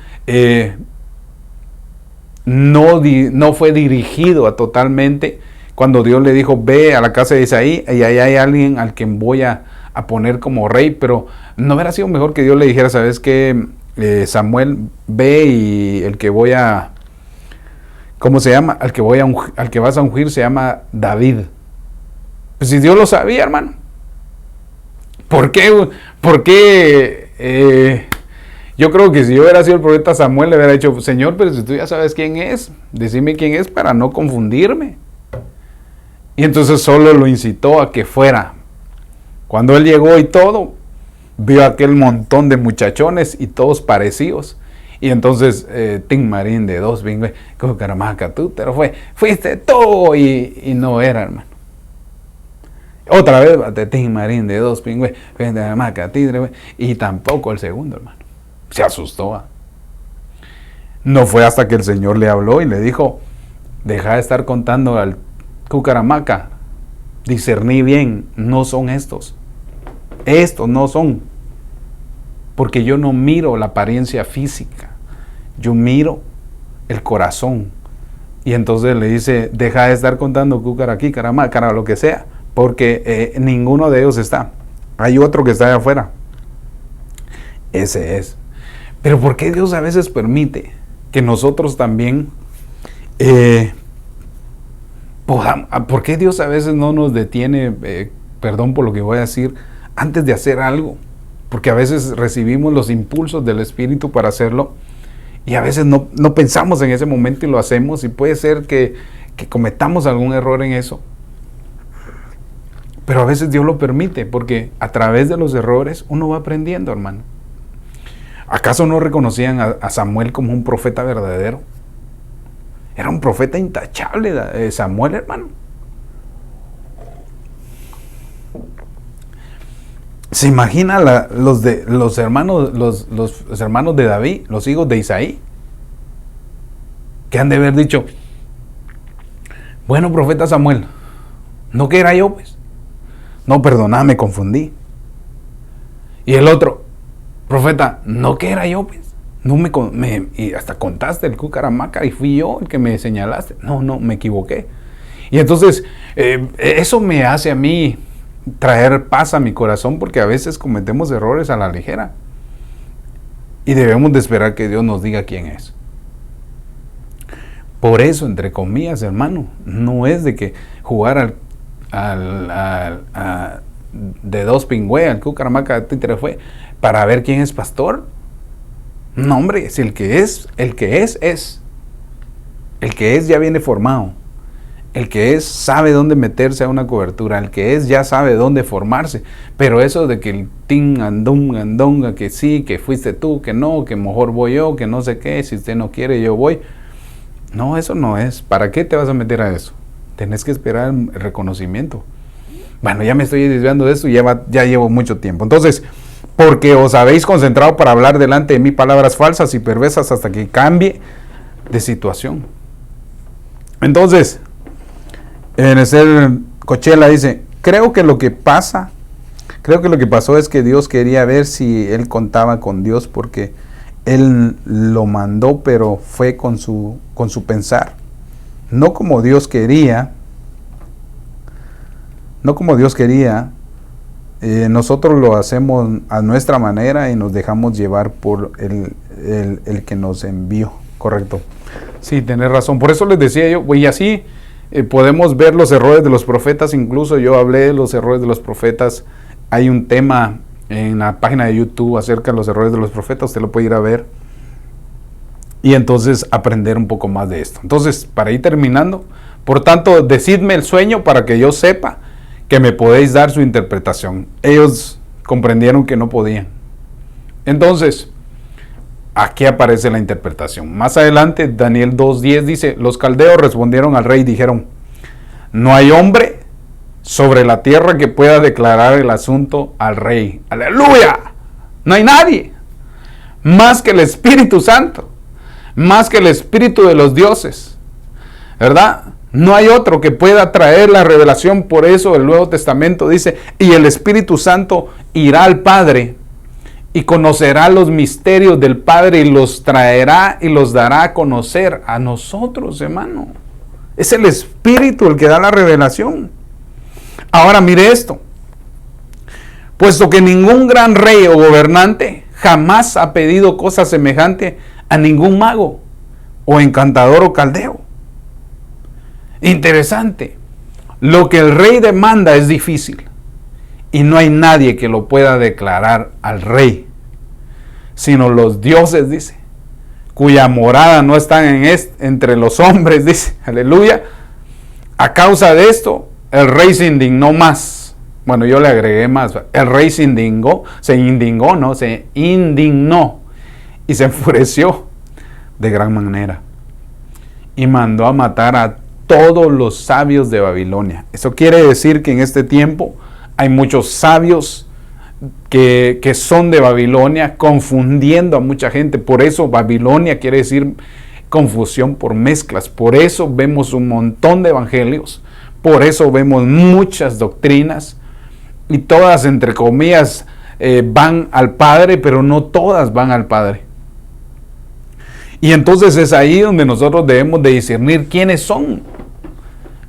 no fue dirigido totalmente cuando Dios le dijo, ve a la casa de Isaí y ahí hay alguien al que voy a poner como rey. Pero no hubiera sido mejor que Dios le dijera, ¿sabes qué? Samuel, ve y el que voy a, ¿cómo se llama? Al que vas a ungir se llama David. Pues si Dios lo sabía, hermano. ¿Por qué? Yo creo que si yo hubiera sido el profeta Samuel, le hubiera dicho, Señor, pero si tú ya sabes quién es, decime quién es para no confundirme. Y entonces solo lo incitó a que fuera. Cuando él llegó y todo, vio aquel montón de muchachones y todos parecidos. Y entonces, Tin Marín de dos, bingo, Cucaramaca, tú, pero fuiste tú, y no era, hermano. Otra vez, Tin Marín de dos, bingo, y tampoco el segundo, hermano. Se asustó. No fue hasta que el Señor le habló y le dijo, deja de estar contando al Cucaramaca, discerní bien, no son estos no son, porque yo no miro la apariencia física, yo miro el corazón, Y entonces le dice, deja de estar contando cúcara aquí, caramácara, lo que sea, porque ninguno de ellos está. Hay otro que está allá afuera. Ese es. Pero ¿por qué Dios a veces permite que nosotros también ¿por qué Dios a veces no nos detiene, perdón por lo que voy a decir, antes de hacer algo? Porque a veces recibimos los impulsos del Espíritu para hacerlo y a veces no pensamos en ese momento y lo hacemos, y puede ser que cometamos algún error en eso. Pero a veces Dios lo permite, porque a través de los errores uno va aprendiendo, hermano. ¿Acaso no reconocían a Samuel como un profeta verdadero? Era un profeta intachable, Samuel, hermano. ¿Se imagina los hermanos de David, los hijos de Isaí? Que han de haber dicho, bueno, profeta Samuel, ¿no que era yo, pues? No, perdona, me confundí. Y el otro, profeta, ¿no que era yo, pues? No y hasta contaste el cucaramaca y fui yo el que me señalaste. No, me equivoqué. Y entonces, eso me hace a mí traer paz a mi corazón, porque a veces cometemos errores a la ligera. Y debemos de esperar que Dios nos diga quién es. Por eso, entre comillas, hermano, no es de que jugar de dos pingües, al cucaramaca de títere fue, para ver quién es pastor. No, hombre, si el que es. El que es ya viene formado. El que es sabe dónde meterse a una cobertura. El que es ya sabe dónde formarse. Pero eso de que el ting, andonga, que sí, que fuiste tú, que no, que mejor voy yo, que no sé qué, si usted no quiere yo voy. No, eso no es. ¿Para qué te vas a meter a eso? Tenés que esperar el reconocimiento. Bueno, ya me estoy desviando de esto y ya llevo mucho tiempo. Entonces, porque os habéis concentrado para hablar delante de mí palabras falsas y perversas hasta que cambie de situación. Entonces, en el Cochela dice, creo que lo que pasó es que Dios quería ver si él contaba con Dios, porque él lo mandó, pero fue con su pensar. No como Dios quería. Nosotros lo hacemos a nuestra manera y nos dejamos llevar por el que nos envió. Correcto. Sí, tenés razón. Por eso les decía yo, y así podemos ver los errores de los profetas. Incluso yo hablé de los errores de los profetas. Hay un tema en la página de YouTube acerca de los errores de los profetas. Usted lo puede ir a ver. Y entonces aprender un poco más de esto. Entonces, para ir terminando, por tanto, decidme el sueño para que yo sepa que me podéis dar su interpretación. Ellos comprendieron que no podían. Entonces, aquí aparece la interpretación. Más adelante, Daniel 2:10 dice, los caldeos respondieron al rey y dijeron, no hay hombre sobre la tierra que pueda declarar el asunto al rey. ¡Aleluya! No hay nadie más que el Espíritu Santo, más que el Espíritu de los dioses, ¿verdad? No hay otro que pueda traer la revelación. Por eso el Nuevo Testamento dice, y el Espíritu Santo irá al Padre y conocerá los misterios del Padre y los traerá y los dará a conocer a nosotros, hermano. Es el Espíritu el que da la revelación. Ahora mire esto. Puesto que ningún gran rey o gobernante jamás ha pedido cosa semejante a ningún mago o encantador o caldeo. Interesante. Lo que el rey demanda es difícil y no hay nadie que lo pueda declarar al rey, sino los dioses, dice, cuya morada no están entre los hombres, dice, aleluya. A causa de esto, el rey se indignó más. Bueno, yo le agregué más. El rey se indignó y se enfureció de gran manera y mandó a matar a todos los sabios de Babilonia. Eso quiere decir que en este tiempo hay muchos sabios que son de Babilonia, confundiendo a mucha gente. Por eso Babilonia quiere decir confusión por mezclas. Por eso vemos un montón de evangelios. Por eso vemos muchas doctrinas. Y todas, entre comillas, van al Padre, pero no todas van al Padre. Y entonces es ahí donde nosotros debemos de discernir quiénes son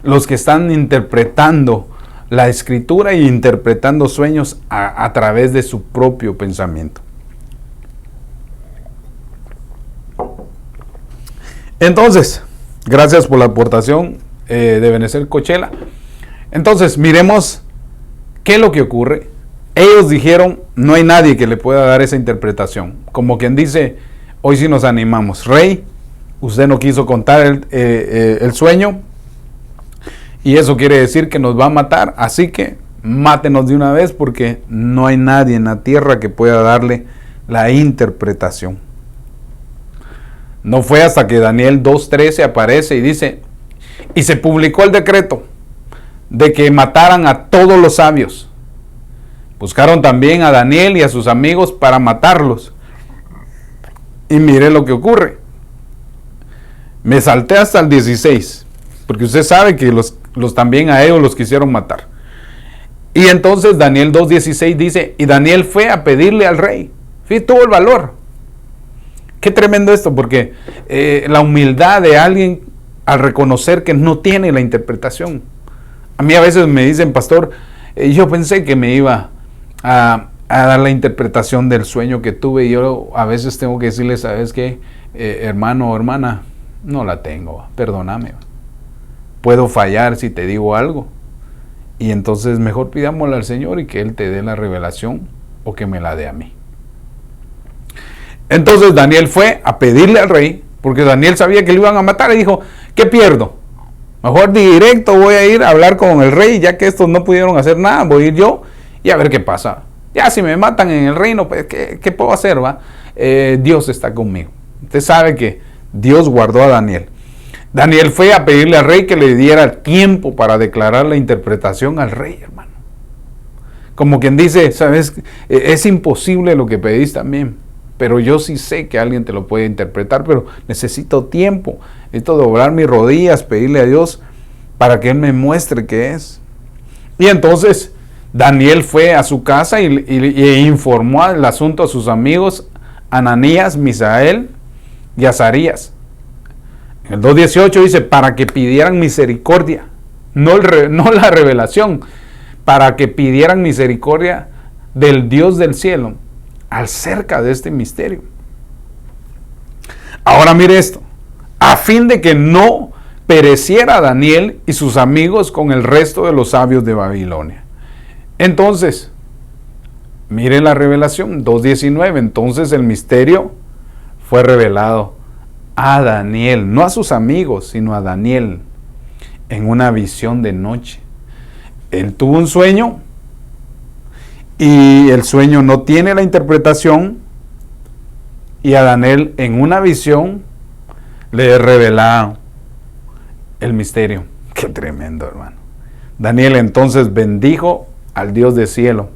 los que están interpretando la escritura y interpretando sueños a través de su propio pensamiento. Entonces, gracias por la aportación de Benecer Cochela. Entonces, miremos qué es lo que ocurre. Ellos dijeron, no hay nadie que le pueda dar esa interpretación. Como quien dice, hoy sí nos animamos. Rey, usted no quiso contar el sueño, y eso quiere decir que nos va a matar, así que mátenos de una vez, porque no hay nadie en la tierra que pueda darle la interpretación. No fue hasta que Daniel 2:13 aparece y dice, y se publicó el decreto de que mataran a todos los sabios. Buscaron también a Daniel y a sus amigos para matarlos. Y mire lo que ocurre. Me salté hasta el 16, porque usted sabe que los también a ellos los quisieron matar. Y entonces Daniel 2:16 dice, y Daniel fue a pedirle al rey. Fíjate, tuvo el valor. Qué tremendo esto, porque la humildad de alguien al reconocer que no tiene la interpretación. A mí a veces me dicen, pastor, yo pensé que me iba a dar la interpretación del sueño que tuve, y yo a veces tengo que decirle, ¿sabes qué? Hermano o hermana, no la tengo, perdóname. Puedo fallar si te digo algo, y entonces mejor pidámosle al Señor y que Él te dé la revelación o que me la dé a mí. Entonces Daniel fue a pedirle al rey, porque Daniel sabía que le iban a matar, y dijo, ¿qué pierdo? Mejor directo voy a ir a hablar con el rey, ya que estos no pudieron hacer nada, voy a ir yo y a ver qué pasa. Ya si me matan en el reino, pues ¿qué puedo hacer? ¿Va? Dios está conmigo. Usted sabe que Dios guardó a Daniel. Daniel fue a pedirle al rey que le diera tiempo para declarar la interpretación al rey, hermano. Como quien dice, ¿sabes? Es imposible lo que pedís también, pero yo sí sé que alguien te lo puede interpretar, pero necesito tiempo. Necesito doblar mis rodillas, pedirle a Dios para que Él me muestre qué es. Y entonces Daniel fue a su casa y informó el asunto a sus amigos Ananías, Misael y Azarías. En el 2:18 dice, para que pidieran misericordia, no la revelación, para que pidieran misericordia del Dios del cielo acerca de este misterio. Ahora mire esto, a fin de que no pereciera Daniel y sus amigos con el resto de los sabios de Babilonia. Entonces, mire la revelación, 2:19, entonces el misterio fue revelado a Daniel, no a sus amigos, sino a Daniel, en una visión de noche. Él tuvo un sueño, y el sueño no tiene la interpretación, y a Daniel en una visión le revela el misterio. Qué tremendo, hermano. Daniel entonces bendijo al Dios del cielo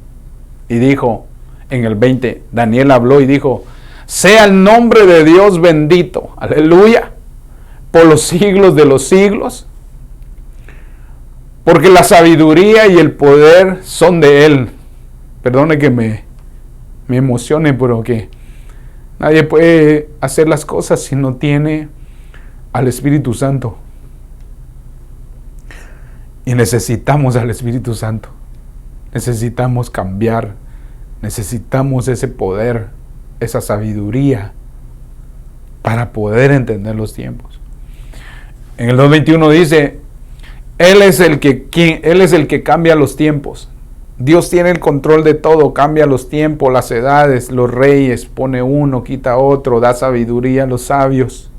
y dijo en el 20, Daniel habló y dijo, sea el nombre de Dios bendito, aleluya, por los siglos de los siglos, porque la sabiduría y el poder son de Él. Perdone que me emocione, pero que nadie puede hacer las cosas si no tiene al Espíritu Santo. Y necesitamos al Espíritu Santo. Necesitamos cambiar. Necesitamos ese poder, esa sabiduría para poder entender los tiempos. En el 2:21 dice, Él es el que cambia los tiempos. Dios tiene el control de todo, cambia los tiempos, las edades, los reyes, pone uno, quita otro, da sabiduría a los sabios,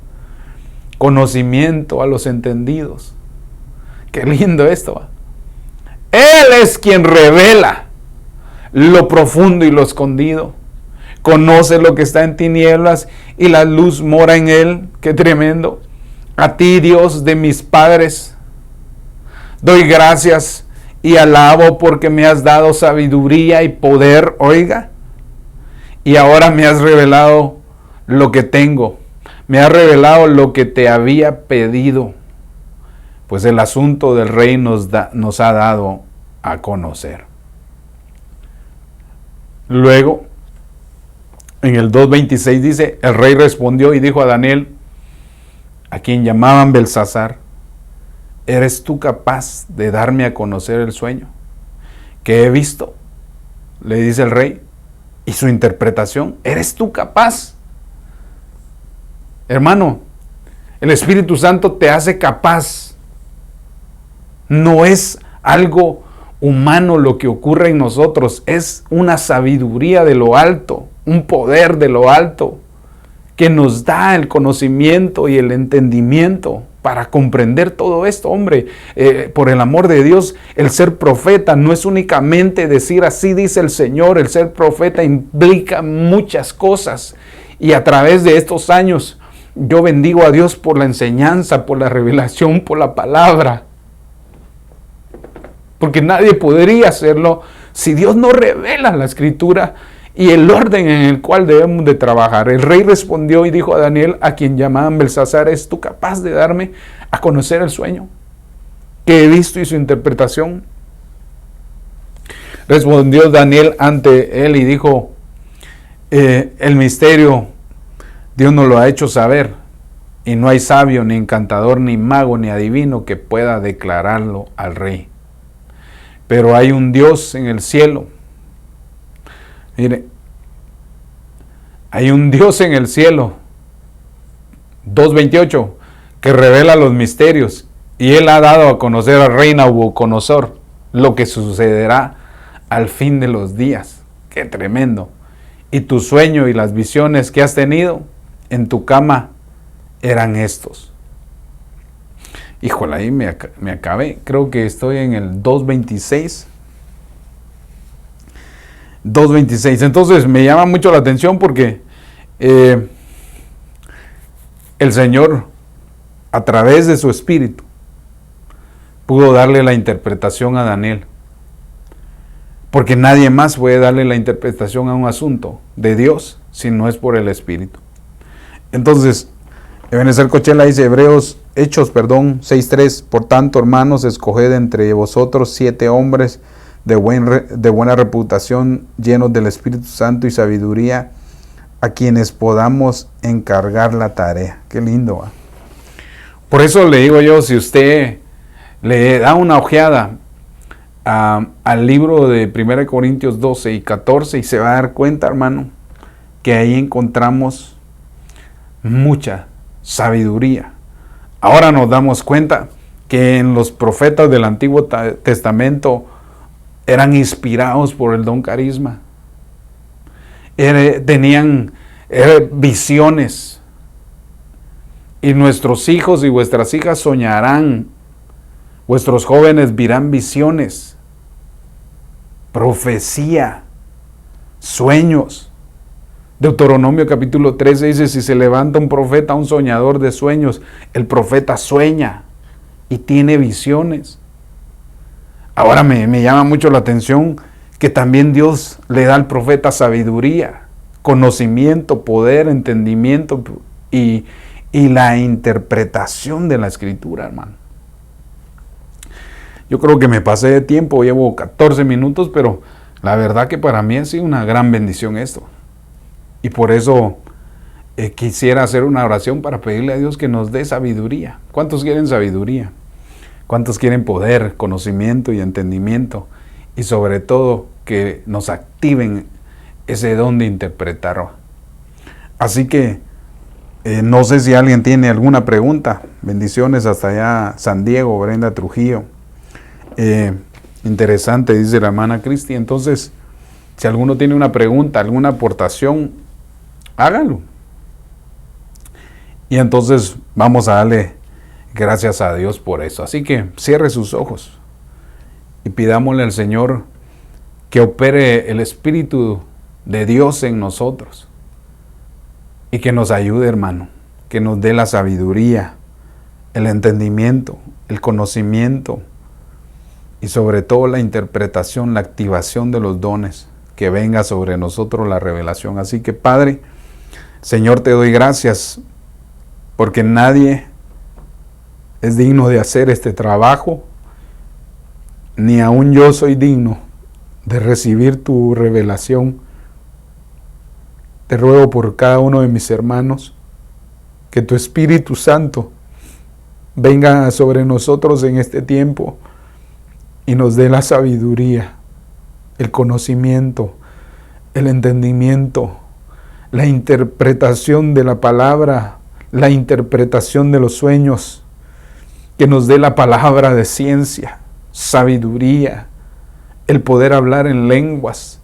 conocimiento a los entendidos. Qué lindo esto. Él es quien revela lo profundo y lo escondido. Conoce lo que está en tinieblas y la luz mora en él. Qué tremendo. A ti, Dios de mis padres, doy gracias y alabo porque me has dado sabiduría y poder, oiga, y ahora me has revelado lo que tengo, me has revelado lo que te había pedido, pues el asunto del rey nos ha dado a conocer. Luego, En el 2:26 dice, el rey respondió y dijo a Daniel, a quien llamaban Belsasar, ¿eres tú capaz de darme a conocer el sueño que he visto? Le dice el rey, y su interpretación, ¿eres tú capaz? Hermano, el Espíritu Santo te hace capaz. No es algo humano lo que ocurre en nosotros, es una sabiduría de lo alto, un poder de lo alto, que nos da el conocimiento y el entendimiento para comprender todo esto, hombre. Por el amor de Dios, el ser profeta no es únicamente decir así dice el Señor. El ser profeta implica muchas cosas. Y a través de estos años, yo bendigo a Dios por la enseñanza, por la revelación, por la palabra. Porque nadie podría hacerlo si Dios no revela la Escritura y el orden en el cual debemos de trabajar. El rey respondió y dijo a Daniel, a quien llamaban Belsasar, ¿es tú capaz de darme a conocer el sueño que he visto y su interpretación? Respondió Daniel ante él y dijo, el misterio Dios nos lo ha hecho saber, y no hay sabio, ni encantador, ni mago, ni adivino que pueda declararlo al rey. Pero hay un Dios en el cielo. Mire, hay un Dios en el cielo, 2:28, que revela los misterios, y Él ha dado a conocer al rey Nabucodonosor lo que sucederá al fin de los días. ¡Qué tremendo! Y tu sueño y las visiones que has tenido en tu cama eran estos. Híjole, ahí me acabé. Creo que estoy en el 2:26. 2:26. Entonces me llama mucho la atención porque el Señor, a través de su Espíritu, pudo darle la interpretación a Daniel. Porque nadie más puede darle la interpretación a un asunto de Dios si no es por el Espíritu. Entonces, Ebenezer Cochela dice, Hechos 6:3, por tanto, hermanos, escoged entre vosotros 7 hombres de buena reputación, llenos del Espíritu Santo y sabiduría, a quienes podamos encargar la tarea. Qué lindo, ¿va? Por eso le digo yo, si usted le da una ojeada al libro de 1 Corintios 12 y 14, y se va a dar cuenta, hermano, que ahí encontramos mucha sabiduría. Ahora nos damos cuenta que en los profetas del Antiguo Testamento eran inspirados por el don carisma. Tenían visiones. Y nuestros hijos y vuestras hijas soñarán. Vuestros jóvenes verán visiones. Profecía. Sueños. Deuteronomio capítulo 13 dice, si se levanta un profeta, un soñador de sueños, el profeta sueña y tiene visiones. Ahora me llama mucho la atención que también Dios le da al profeta sabiduría, conocimiento, poder, entendimiento y la interpretación de la Escritura, hermano. Yo creo que me pasé de tiempo, llevo 14 minutos, pero la verdad que para mí ha sido una gran bendición esto. Y por eso quisiera hacer una oración para pedirle a Dios que nos dé sabiduría. ¿Cuántos quieren sabiduría? ¿Cuántos quieren poder, conocimiento y entendimiento? Y sobre todo que nos activen ese don de interpretar. Así que no sé si alguien tiene alguna pregunta. Bendiciones hasta allá, San Diego, Brenda Trujillo. Interesante, dice la hermana Cristi. Entonces, si alguno tiene una pregunta, alguna aportación, hágalo. Y entonces vamos a darle gracias a Dios por eso. Así que cierre sus ojos y pidámosle al Señor que opere el Espíritu de Dios en nosotros y que nos ayude, hermano, que nos dé la sabiduría, el entendimiento, el conocimiento y sobre todo la interpretación, la activación de los dones, que venga sobre nosotros la revelación. Así que, Padre, Señor, te doy gracias porque nadie es digno de hacer este trabajo, ni aún yo soy digno de recibir tu revelación. Te ruego por cada uno de mis hermanos, que tu Espíritu Santo venga sobre nosotros en este tiempo y nos dé la sabiduría, el conocimiento, el entendimiento, la interpretación de la palabra, la interpretación de los sueños, que nos dé la palabra de ciencia, sabiduría, el poder hablar en lenguas,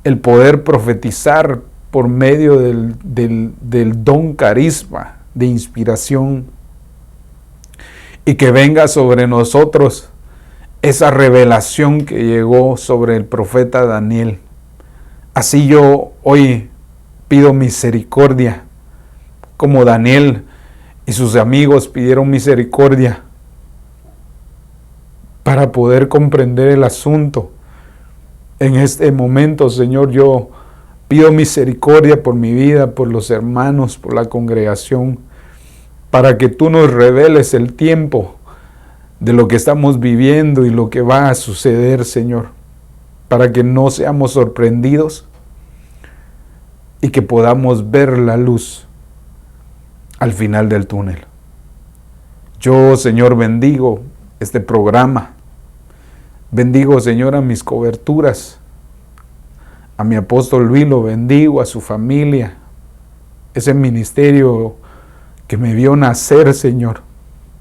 el poder profetizar por medio del don carisma de inspiración, y que venga sobre nosotros esa revelación que llegó sobre el profeta Daniel. Así yo hoy pido misericordia, como Daniel y sus amigos pidieron misericordia, para poder comprender el asunto. En este momento, Señor, yo pido misericordia por mi vida, por los hermanos, por la congregación, para que tú nos reveles el tiempo de lo que estamos viviendo y lo que va a suceder, Señor, para que no seamos sorprendidos y que podamos ver la luz al final del túnel. Yo, Señor, bendigo este programa. Bendigo, Señor, a mis coberturas. A mi apóstol Luis lo bendigo, a su familia, ese ministerio que me vio nacer, Señor.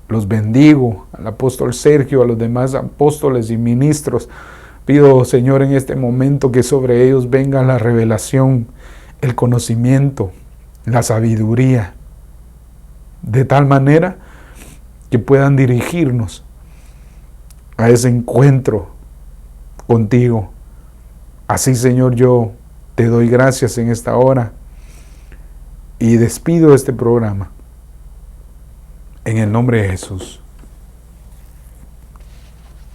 Los bendigo, al apóstol Sergio, a los demás apóstoles y ministros. Pido, Señor, en este momento que sobre ellos venga la revelación, el conocimiento, la sabiduría, de tal manera que puedan dirigirnos a ese encuentro contigo. Así, Señor, yo te doy gracias en esta hora y despido este programa en el nombre de Jesús.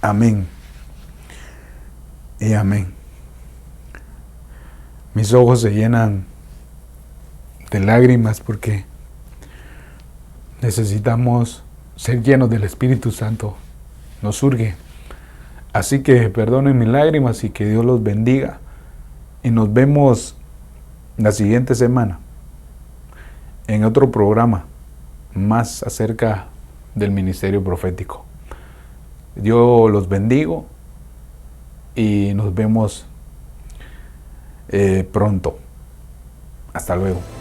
Amén y amén. Mis ojos se llenan de lágrimas porque necesitamos ser llenos del Espíritu Santo. Nos surge. Así que perdonen mis lágrimas y que Dios los bendiga. Y nos vemos la siguiente semana en otro programa más acerca del ministerio profético. Dios los bendigo y nos vemos pronto. Hasta luego.